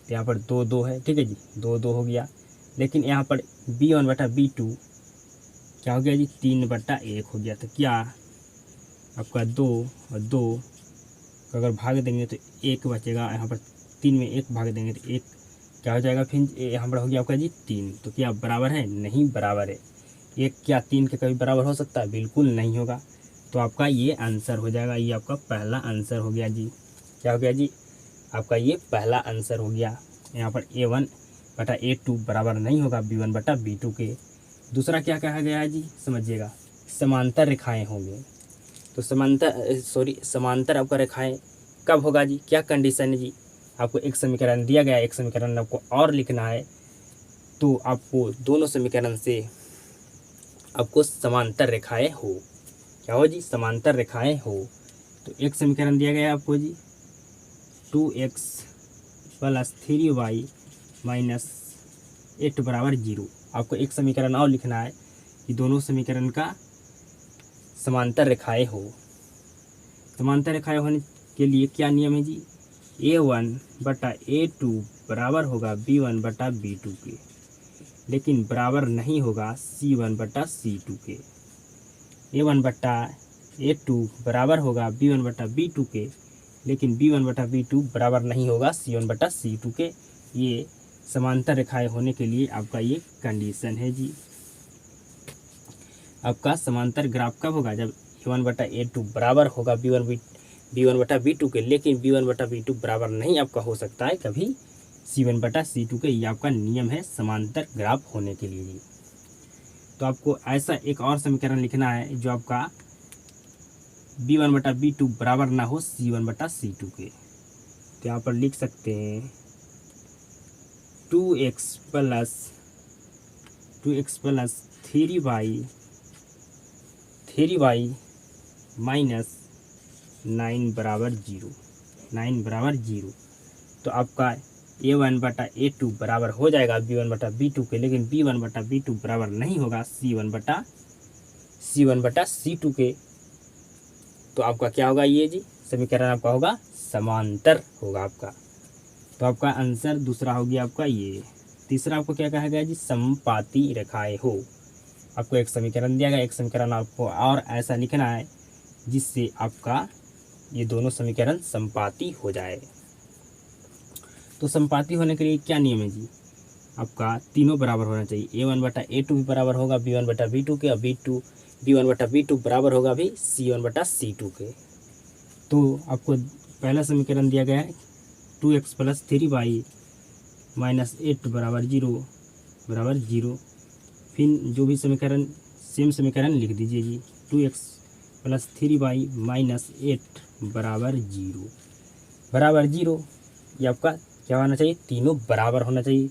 यहाँ पर 2 है, ठीक है जी, 2 हो गया। लेकिन यहाँ पर b1/b2 क्या हो गया जी, 3/1 हो गया। तो क्या आपका 2 और 2 को अगर भाग देंगे तो 1 बचेगा, यहाँ पर 3 में 1 भाग देंगे तो 1 क्या हो जाएगा, फिर यहाँ पर हो गया आपका जी 3। तो क्या बराबर है, नहीं बराबर है। 1 क्या 3 के कभी बराबर हो सकता है, बिल्कुल नहीं होगा। तो आपका ये आंसर हो जाएगा, ये आपका पहला आंसर हो गया जी, क्या हो गया जी, आपका ये पहला आंसर हो गया। यहाँ पर a1/a2 बराबर नहीं होगा b1/b2 के। दूसरा क्या कहा गया है जी, समझिएगा, समांतर रेखाएं होंगे। तो समांतर आपका रेखाएं कब होगा जी, क्या कंडीशन है जी। आपको एक समीकरण दिया गया है, एक समीकरण आपको और लिखना है। तो आपको दोनों समीकरण से आपको समांतर रेखाएं हो, क्या हो जी, समांतर रेखाएं हो। तो एक समीकरण दिया गया है आपको जी 2x + 3y - 8 = 0। आपको एक समीकरण और लिखना है कि दोनों समीकरण का समांतर रेखाएं हो। समांतर रेखाएं होने के लिए क्या नियम है जी, A1 बटा A2 बराबर होगा B1 बटा B2 के, लेकिन बराबर नहीं होगा C1 बटा C2 के। A1 बटा A2 बराबर होगा B1 बटा B2 के, लेकिन B1 बटा B2 बराबर नहीं होगा C1 बटा C2 के। ये समांतर रेखाएं होने के लिए आपका ये कंडीशन है जी। आपका समांतर ग्राफ कब होगा? जब A1 बटा A2 बराबर होगा B1 बटा B2 के, लेकिन B1 बटा B2 बराबर नहीं आपका हो सकता है कभी C1 बटा C2 के। ये आपका नियम है समांतर ग्राफ होने के लिए जी। तो आपको ऐसा एक और समीकरण लिखना है जो आपका B1 बटा B2 बराबर ना हो C1 बटा C2 के। तो यहाँ पर लिख सकते हैं 2x प्लस 3y माइनस 9 बराबर 0। तो आपका A1 बटा A2 बराबर हो जाएगा B1 बटा B2 के, लेकिन B1 बटा B2 बराबर नहीं होगा C1 बटा C2 के। तो आपका क्या होगा ये जी? समीकरण आपका होगा समांतर होगा आपका। तो आपका आंसर दूसरा हो गया आपका ये। तीसरा आपको क्या कहा गया जी? समपाती रेखाएं हो। आपको एक समीकरण दिया गया, एक समीकरण आपको और ऐसा लिखना है जिससे आपका ये दोनों समीकरण समपाती हो जाए। तो समपाती होने के लिए क्या नियम है जी? आपका तीनों बराबर होना चाहिए। A1 बटा A2 भी बराबर होगा B1 बटा B2 के, और B1 बटा B2 बराबर होगा भी C1 बटा C2 के। तो आपको पहला समीकरण दिया गया है 2x प्लस 3y माइनस 8 बराबर 0। फिर जो भी समीकरण सेम समीकरण लिख दीजिए जी। 2x प्लस 3y माइनस 8 बराबर 0। ये आपका क्या होना चाहिए? तीनों बराबर होना चाहिए।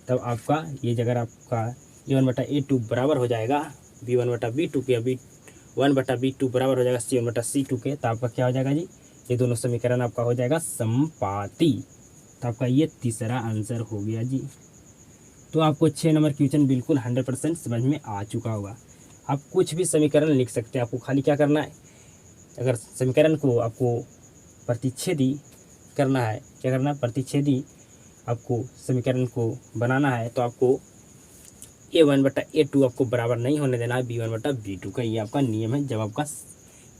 तब आपका ये जगह आपका A1 बटा A2 बराबर हो जाएगा B1 बटा B2 के, B1 बटा B2 बराबर हो जाएगा C1 बटा C2 के। तो आपका क्या हो जाएगा जी? ये दोनों समीकरण आपका हो जाएगा समपाती। तो आपका ये तीसरा आंसर हो गया जी। तो आपको 6 नंबर क्वेश्चन बिल्कुल 100% समझ में आ चुका होगा। आप कुछ भी समीकरण लिख सकते हैं। आपको खाली क्या करना है, अगर समीकरण को आपको प्रतिच्छेदी करना है, क्या करना है? प्रतिच्छेदी आपको समीकरण को बनाना है तो आपको A1 बटा A2 आपको बराबर नहीं होने देना है B1 बटा B2 का। ये आपका नियम है। जब आपका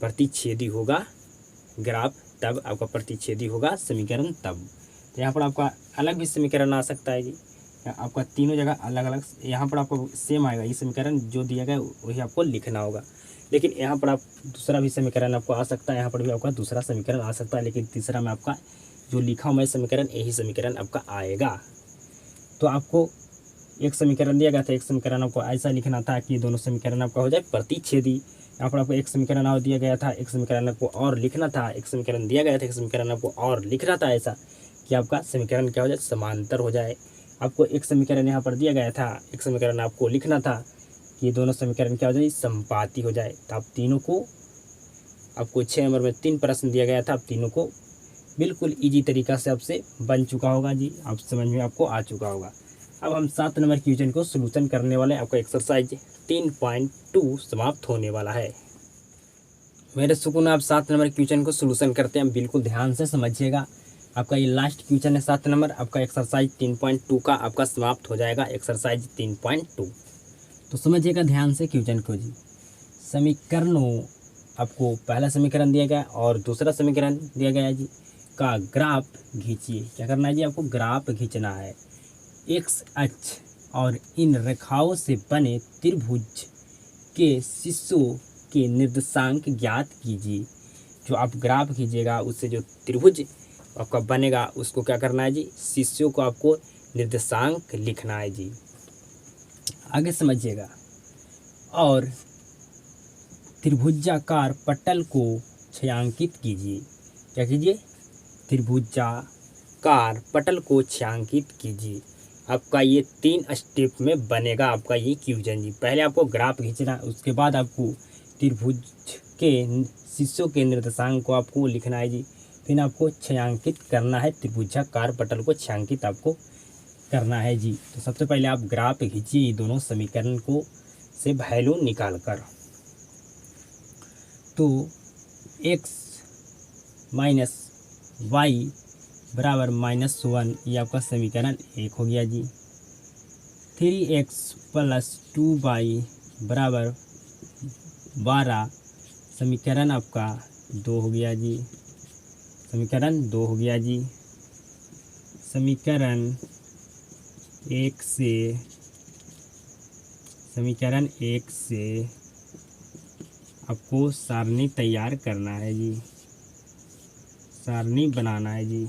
प्रतिच्छेदी होगा ग्राफ तब आपका प्रतिच्छेदी होगा समीकरण तब। तो यहाँ पर आपका अलग भी समीकरण आ सकता है जी। आपका तीनों जगह अलग अलग, यहाँ पर आपको सेम आएगा। ये समीकरण जो दिया गया वही आपको लिखना होगा, लेकिन यहाँ पर आप दूसरा भी समीकरण आपको आ सकता है। यहाँ पर भी आपका दूसरा समीकरण आ सकता है, लेकिन तीसरा में आपका जो लिखा हुआ है समीकरण यही समीकरण आपका आएगा। तो आपको एक समीकरण दिया गया था, एक समीकरण आपको ऐसा लिखना था कि दोनों समीकरण आपका हो जाए प्रतिच्छेदी। यहाँ पर आपको एक समीकरण और दिया गया था, एक समीकरण आपको और लिखना था, एक समीकरण दिया गया था, एक समीकरण आपको और लिखना था, ऐसा कि आपका समीकरण क्या हो जाए? समांतर हो जाए। आपको एक समीकरण यहाँ पर दिया गया था, एक समीकरण आपको लिखना था कि दोनों समीकरण क्या हो जाए? समपाती हो जाए। तो आप तीनों को, आपको 6 नंबर में 3 प्रश्न दिया गया था, आप तीनों को बिल्कुल ईजी तरीका से आपसे बन चुका होगा जी। आप समझ में आपको आ चुका होगा। अब हम 7 नंबर क्वेश्चन को सोल्यूशन करने वाले हैं। आपका एक्सरसाइज 3.2 समाप्त होने वाला है। मेरे सुकून, आप 7 नंबर क्वेश्चन को सोल्यूशन करते हैं, बिल्कुल ध्यान से समझिएगा। आपका ये लास्ट क्वेश्चन है 7 नंबर। आपका एक्सरसाइज 3.2 का आपका समाप्त हो जाएगा, एक्सरसाइज 3.2। तो समझिएगा ध्यान से क्वेश्चन को जी। समीकरणों, आपको पहला समीकरण दिया गया और दूसरा समीकरण दिया गया है जी का ग्राफ खींचिए। क्या करना है जी? आपको ग्राफ खींचना है। एक्स अक्ष और इन रेखाओं से बने त्रिभुज के शीर्षों के निर्देशांक ज्ञात कीजिए। जो आप ग्राफ खींचिएगा उससे जो त्रिभुज आपका बनेगा उसको क्या करना है जी? शीर्षों को आपको निर्देशांक लिखना है जी। आगे समझिएगा। और त्रिभुजाकार पटल को छायांकित कीजिए। क्या कीजिए? त्रिभुजाकार पटल को छायांकित कीजिए। आपका ये 3 स्टेप में बनेगा आपका ये क्वेश्चन जी। पहले आपको ग्राफ खींचना, उसके बाद आपको त्रिभुज के शीर्षों के निर्देशांक को आपको लिखना है जी। फिर आपको छायांकित करना है, त्रिभुजाकार पटल को छायांकित आपको करना है जी। तो सबसे पहले आप ग्राफ खींचिए दोनों समीकरण को से वैल्यू निकाल कर। तो x माइनस वाई बराबर -1, ये आपका समीकरण 1 हो गया जी। 3x + 2y बराबर 12, समीकरण आपका 2 हो गया जी। समीकरण 2 हो गया जी। समीकरण 1 से आपको सारणी तैयार करना है जी, सारणी बनाना है जी।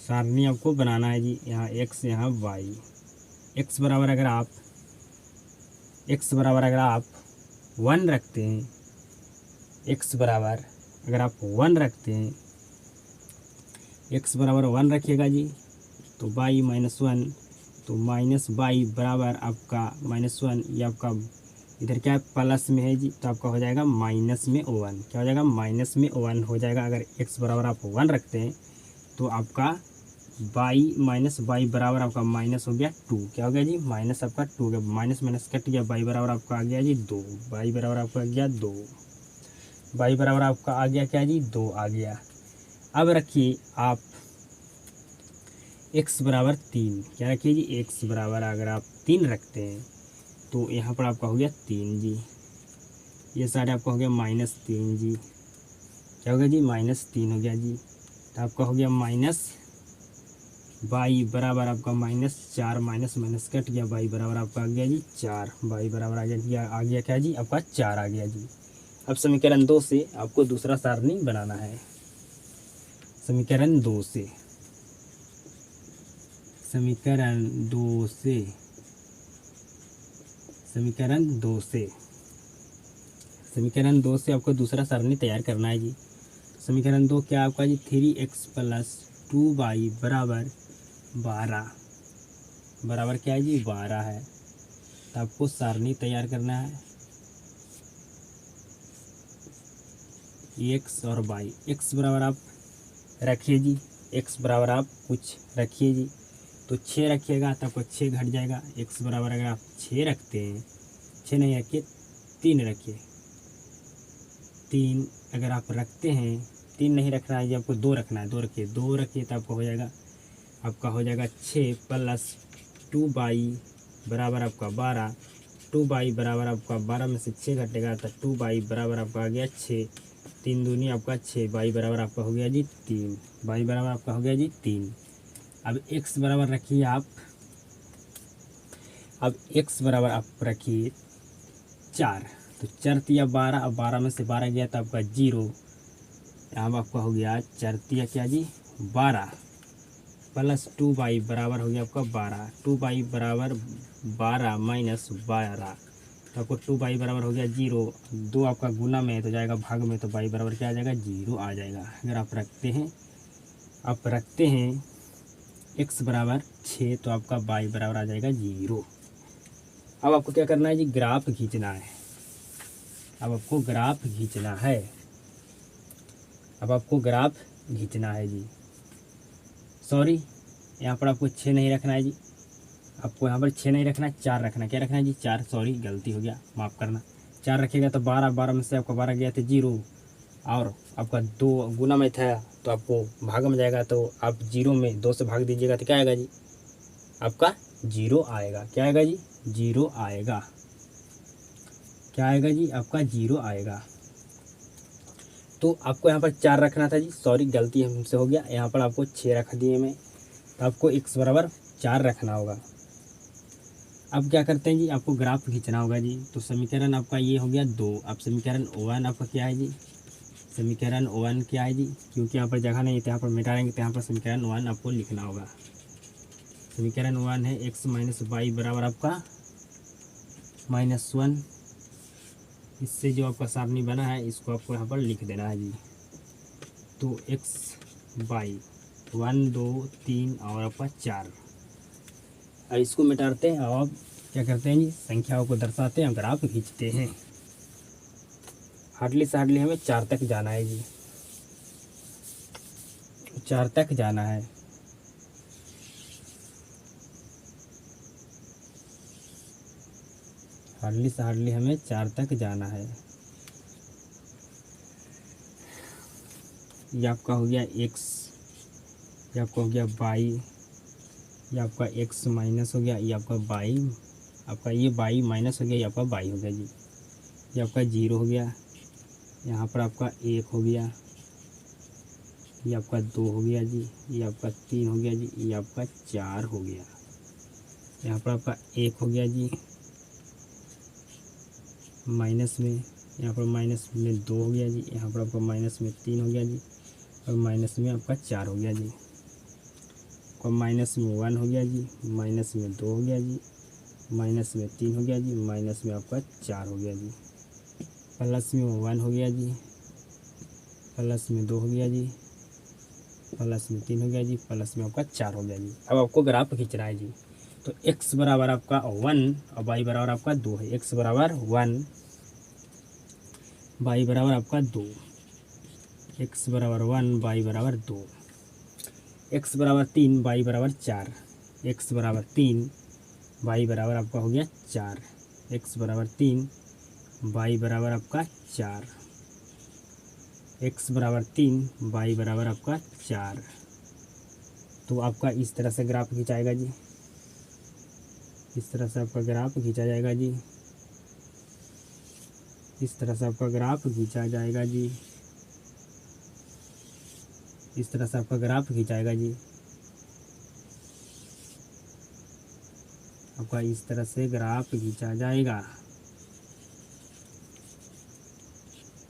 सारणी आपको बनाना है जी। यहाँ x, यहाँ y। x बराबर अगर आप 1 रखते हैं, x बराबर अगर आप 1 रखते हैं, x बराबर 1 रखिएगा जी, तो y -1, तो -y बराबर आपका -1, ये आपका इधर क्या है प्लस में है जी, तो आपका हो जाएगा -1। क्या हो जाएगा? -1 हो जाएगा। अगर x बराबर आप 1 रखते हैं तो आपका y बराबर आपका माइनस हो गया 2। क्या हो गया जी? माइनस आपका 2 हो गया, माइनस माइनस कट गया, y बराबर आपका आ गया जी 2। y बराबर आपका आ गया 2। y बराबर आपका आ गया क्या जी? 2 आ गया। अब रखिए आप x बराबर 3। क्या रखिए जी? x बराबर अगर आप 3 रखते हैं तो यहाँ पर आपका हो गया 3 जी। ये साइड आपका हो गया -3 जी। क्या हो गया जी? -3 हो गया जी। तो आपका हो गया y बराबर आपका -4, माइनस माइनस कट गया, y बराबर आपका आ गया जी 4। y बराबर आ गया क्या जी? आपका 4 आ गया जी। अब समीकरण 2 से आपको दूसरा सारणी बनाना है। समीकरण 2 से समीकरण 2 से समीकरण 2 से समीकरण 2 से आपको दूसरा सारणी तैयार करना है जी। समीकरण 2 क्या आपका जी? 3x + 2y बराबर 12। बराबर क्या है जी? 12 है। तो आपको सारणी तैयार करना है x और y। x बराबर आप रखिए जी, x बराबर आप कुछ रखिए जी, तो 6 रखिएगा तो आपको 6 घट जाएगा। x बराबर अगर आप 6 रखते हैं, 6 नहीं रखिए, 3 रखिए। 3 अगर आप रखते हैं, 3 नहीं रखना है जी, आपको 2 रखना है। 2 रखिए, 2 रखिए तो आपका हो जाएगा 6 + 2y बराबर आपका 12। 2y बराबर आपका 12 में से 6 घटेगा तो 2y बराबर आपका आ गया 6। 3 दूनी आपका 6, y बराबर आपका हो गया जी 3। y बराबर आपका हो गया जी 3। अब x बराबर रखिए आप, अब x बराबर आप रखिए 4। तो 4 तिया 12, अब 12 में से 12 गया तो आपका 0। यहाँ आपका हो गया 4 तिया क्या जी? 12 + 2y बराबर हो गया आपका 12। 2y बराबर 12 - 12, तो आपको 2y बराबर हो गया 0। 2 आपका गुना में तो जाएगा भाग में, तो y बराबर क्या आ जाएगा? 0 आ जाएगा। अगर आप रखते हैं x बराबर 6 तो आपका y बराबर आ जाएगा 0। अब आपको क्या करना है जी? ग्राफ खींचना है। अब आपको ग्राफ खींचना है। अब आपको ग्राफ खींचना है जी। सॉरी, यहाँ पर आपको 6 नहीं रखना है जी, आपको यहाँ पर 6 नहीं रखना है, 4 रखना है। क्या रखना है जी? 4। सॉरी, गलती हो गया, माफ़ करना। 4 रखिएगा तो 12 में से आपका 12 गया तो 0, और आपका 2 गुना में था तो आपको भाग में जाएगा, तो आप 0 में 2 से भाग दीजिएगा तो क्या आएगा जी? आपका 0 आएगा। क्या आएगा जी? 0 आएगा। क्या आएगा जी? आपका 0 आएगा। तो आपको यहाँ पर 4 रखना था जी, सॉरी गलती हमसे हो गया। यहाँ पर आपको 6 रख दिए मैं, तो आपको x बराबर 4 रखना होगा। अब क्या करते हैं जी? आपको ग्राफ खींचना होगा जी। तो समीकरण आपका ये हो गया 2। अब समीकरण 1 आपका क्या है जी? समीकरण 1 क्या है जी? क्योंकि यहाँ पर जगह नहीं है तो यहाँ पर मिटा देंगे, तो यहाँ पर समीकरण 1 आपको लिखना होगा। समीकरण 1 है x - y बराबर आपका -1। इससे जो आपका सारणी बना है इसको आपको यहाँ पर लिख देना है जी। तो x y 1 2 3 और आपका 4। अब इसको मिटाते हैं और क्या करते हैं जी? संख्याओं को दर्शाते हैं, ग्राफ खींचते हैं। हार्डली से हार्डली हमें 4 तक जाना है जी, 4 तक जाना है। हार्डली से हार्डली हमें 4 तक जाना है। ये आपका हो गया एक्स, ये आपका हो गया वाई, ये आपका एक्स माइनस हो गया, ये आपका वाई, आपका ये वाई माइनस हो गया, ये आपका वाई हो गया जी। ये आपका 0 हो गया, यहाँ पर आपका 1 हो गया, ये आपका 2 हो गया जी, ये आपका 3 हो गया जी, ये आपका 4 हो गया, यहाँ पर आपका 1 हो गया जी माइनस में, यहाँ पर माइनस में 2 हो गया जी, यहाँ पर आपका माइनस में 3 हो गया जी, और माइनस में आपका 4 हो गया जी, आपका माइनस में 1 हो गया जी, माइनस में 2 हो गया जी, माइनस में 3 हो गया जी, माइनस में आपका 4 हो गया जी, प्लस में 1 हो गया जी, प्लस में 2 हो गया जी, प्लस में 3 हो गया जी, प्लस में आपका 4 हो गया जी। अब आपको ग्राफ खींचना है जी। तो x बराबर आपका 1 और y बराबर आपका 2 है। x बराबर 1, y बराबर आपका 2, x बराबर 1, y बराबर 2, x बराबर 3, y बराबर 4, x बराबर 3, y बराबर आपका हो गया 4, x बराबर 3, y बराबर आपका 4, x बराबर 3, y बराबर आपका 4। तो आपका इस तरह से ग्राफ खींचाएगा जी, इस तरह से आपका ग्राफ खींचा जाएगा जी, इस तरह से आपका ग्राफ खींचा जाएगा जी, इस तरह से आपका ग्राफ खींचाएगा जी, आपका इस तरह से ग्राफ खींचा जाएगा।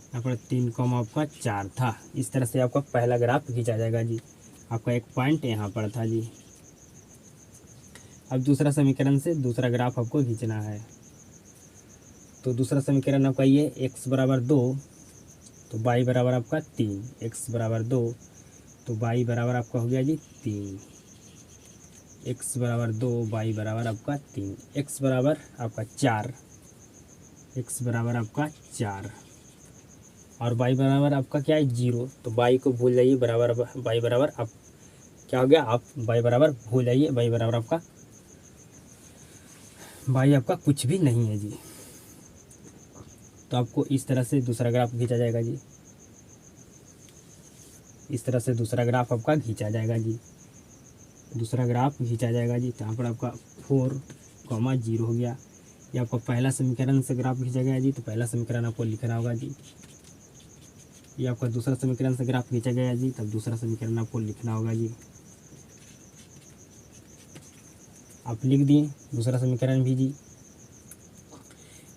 यहाँ पर 3 आपका 4 था, इस तरह से आपका पहला ग्राफ खींचा जाएगा जी। आपका एक पॉइंट यहाँ पर था जी। अब दूसरा समीकरण से दूसरा ग्राफ आपको खींचना है। तो दूसरा समीकरण आपका ये x बराबर 2 तो y बराबर आपका 3, x बराबर 2 तो y बराबर आपका हो गया जी 3, x बराबर 2, y बराबर आपका 3, x बराबर आपका 4, x बराबर आपका 4 और y बराबर आपका क्या है 0। तो y को भूल जाइए, बराबर y बराबर आप क्या हो गया, आप y बराबर भूल जाइए, y बराबर आपका y आपका कुछ भी नहीं है जी। तो आपको इस तरह से दूसरा ग्राफ खींचा जाएगा जी, इस तरह से दूसरा ग्राफ आपका खींचा जाएगा जी, दूसरा ग्राफ खींचा जाएगा जी। तो यहाँ पर आपका 4, 0 हो गया। ये आपका पहला समीकरण से ग्राफ खींचा गया जी, तो पहला समीकरण आपको लिखना होगा जी। ये आपका दूसरा समीकरण से ग्राफ खींचा गया जी, तब दूसरा समीकरण आपको लिखना होगा जी। आप लिख दिए दूसरा समीकरण भी जी।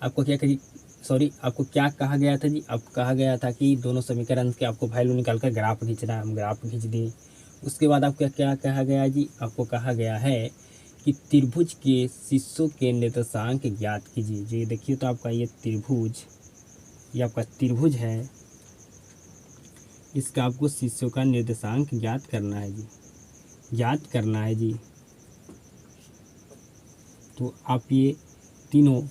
आपको क्या कही, सॉरी आपको क्या कहा गया था जी, आपको कहा गया था कि दोनों समीकरण के आपको वैल्यू निकाल कर ग्राफ खींचना है। हम ग्राफ खींच दिए। उसके बाद आपको क्या कहा गया जी, आपको कहा गया है कि त्रिभुज के शीर्षों के निर्देशांक ज्ञात कीजिए। जो ये देखिए, तो आपका ये त्रिभुज, ये आपका त्रिभुज है, इसका आपको शीर्षों का निर्देशांक ज्ञात करना है जी, ज्ञात करना है जी। तो आप ये तीनों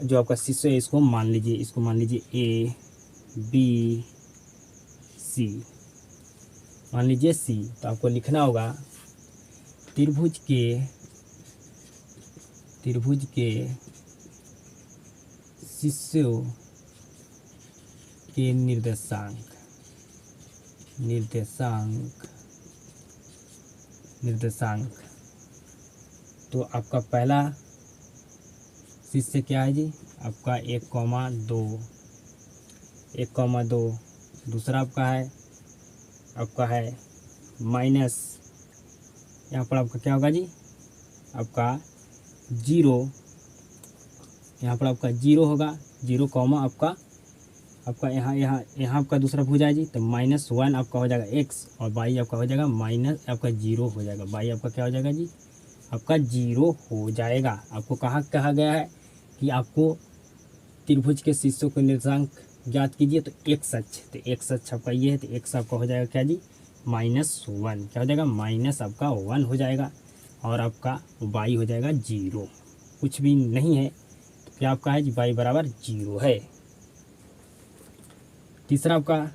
जो आपका शीर्ष है इसको मान लीजिए, इसको मान लीजिए ए बी सी, मान लीजिए सी। तो आपको लिखना होगा त्रिभुज के शीर्षों के निर्देशांक तो आपका पहला शीर्ष क्या है जी, आपका 1,2, दूसरा आपका है माइनस, यहाँ पर आपका क्या होगा जी, आपका 0, यहाँ पर आपका 0 होगा, 0 आपका यहाँ आपका दूसरा भुजा है जी। तो -1 आपका हो जाएगा x और y आपका हो जाएगा माइनस आपका 0 हो जाएगा, y आपका क्या हो जाएगा जी, आपका 0 हो जाएगा। आपको कहा गया है कि आपको त्रिभुज के शीर्षों के निर्देशांक ज्ञात कीजिए। तो x अक्ष, तो x अक्ष आपका ये है, तो x आपका हो जाएगा क्या जी, -1, क्या हो जाएगा, माइनस आपका 1 हो जाएगा और आपका y हो जाएगा 0, कुछ भी नहीं है। तो क्या आपका है जी, y बराबर 0 है। तीसरा आपका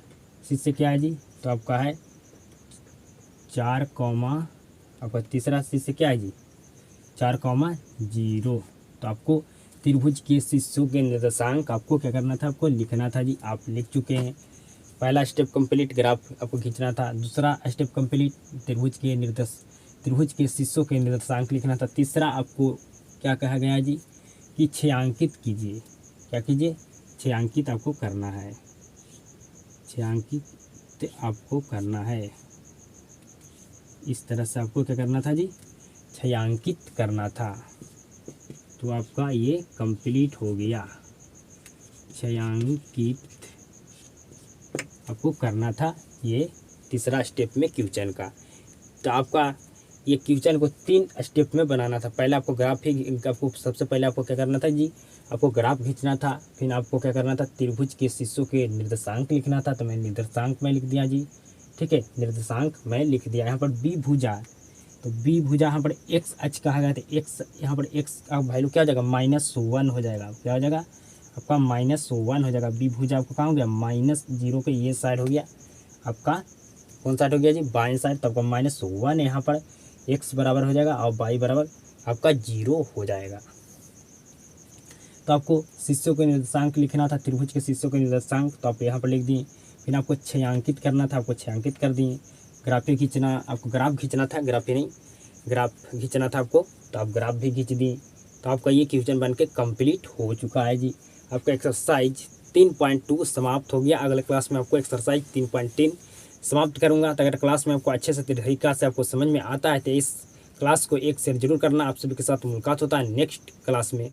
शीर्ष क्या है जी, तो आपका है 4, आपका तीसरा शीर्ष क्या है जी, 4,0। तो आपको त्रिभुज के शीर्षों के निर्देशांक आपको क्या करना था, आपको लिखना था जी। आप लिख चुके हैं। पहला स्टेप कंप्लीट, ग्राफ आपको खींचना था। दूसरा स्टेप कंप्लीट, त्रिभुज के शीर्षों के निर्देशांक लिखना था। तीसरा आपको क्या कहा गया जी कि छायांकित कीजिए। क्या कीजिए? छायांकित आपको करना है, छायांकित आपको करना है। इस तरह से आपको क्या करना था जी? छायांकित करना था। तो आपका ये कंप्लीट हो गया। छायांकित आपको करना था ये तीसरा स्टेप में क्वेश्चन का। तो आपका ये क्वेश्चन को 3 स्टेप में बनाना था। पहले आपको ग्राफ ही आपको सबसे पहले आपको क्या करना था जी? आपको ग्राफ खींचना था। फिर आपको क्या करना था? त्रिभुज के शीर्षों के निर्देशांक लिखना था। तो मैं निर्देशांक में लिख दिया जी, ठीक है, निर्देशांक मैं लिख दिया। यहाँ पर बी भुजा, तो बी भुजा यहाँ पर एक्स अक्ष कहा गया, तो एक्स यहाँ पर एक्स का वैल्यू क्या हो जाएगा? -1 हो जाएगा। क्या हो जाएगा? आपका -1 हो जाएगा। बी भुजा आपको कहाँ हो गया? -0 के ये साइड हो गया आपका, कौन साइड हो गया जी? बाएं साइड। तो आपका -1 यहाँ पर एक्स बराबर हो जाएगा और वाई बराबर आपका 0 हो जाएगा। तो आपको शीर्षों के निर्देशांक लिखना था, त्रिभुज के शीर्षों के निर्देशांक, तो आप यहाँ पर लिख दिए। फिर आपको छायांकित करना था, आपको छायांकित कर दिए। ग्राफी खींचना, आपको ग्राफ खींचना था, ग्राफी नहीं, ग्राफ खींचना था आपको, तो आप ग्राफ भी खींच दिए। तो आपका ये क्वेश्चन बन के कम्प्लीट हो चुका है जी। आपका एक्सरसाइज 3.2 समाप्त हो गया। अगले क्लास में आपको एक्सरसाइज 3.3 समाप्त करूंगा। तो अगर क्लास में आपको अच्छे से तरीका से आपको समझ में आता है तो इस क्लास को एक शेयर जरूर करना। आप सभी के साथ मुलाकात होता है नेक्स्ट क्लास में।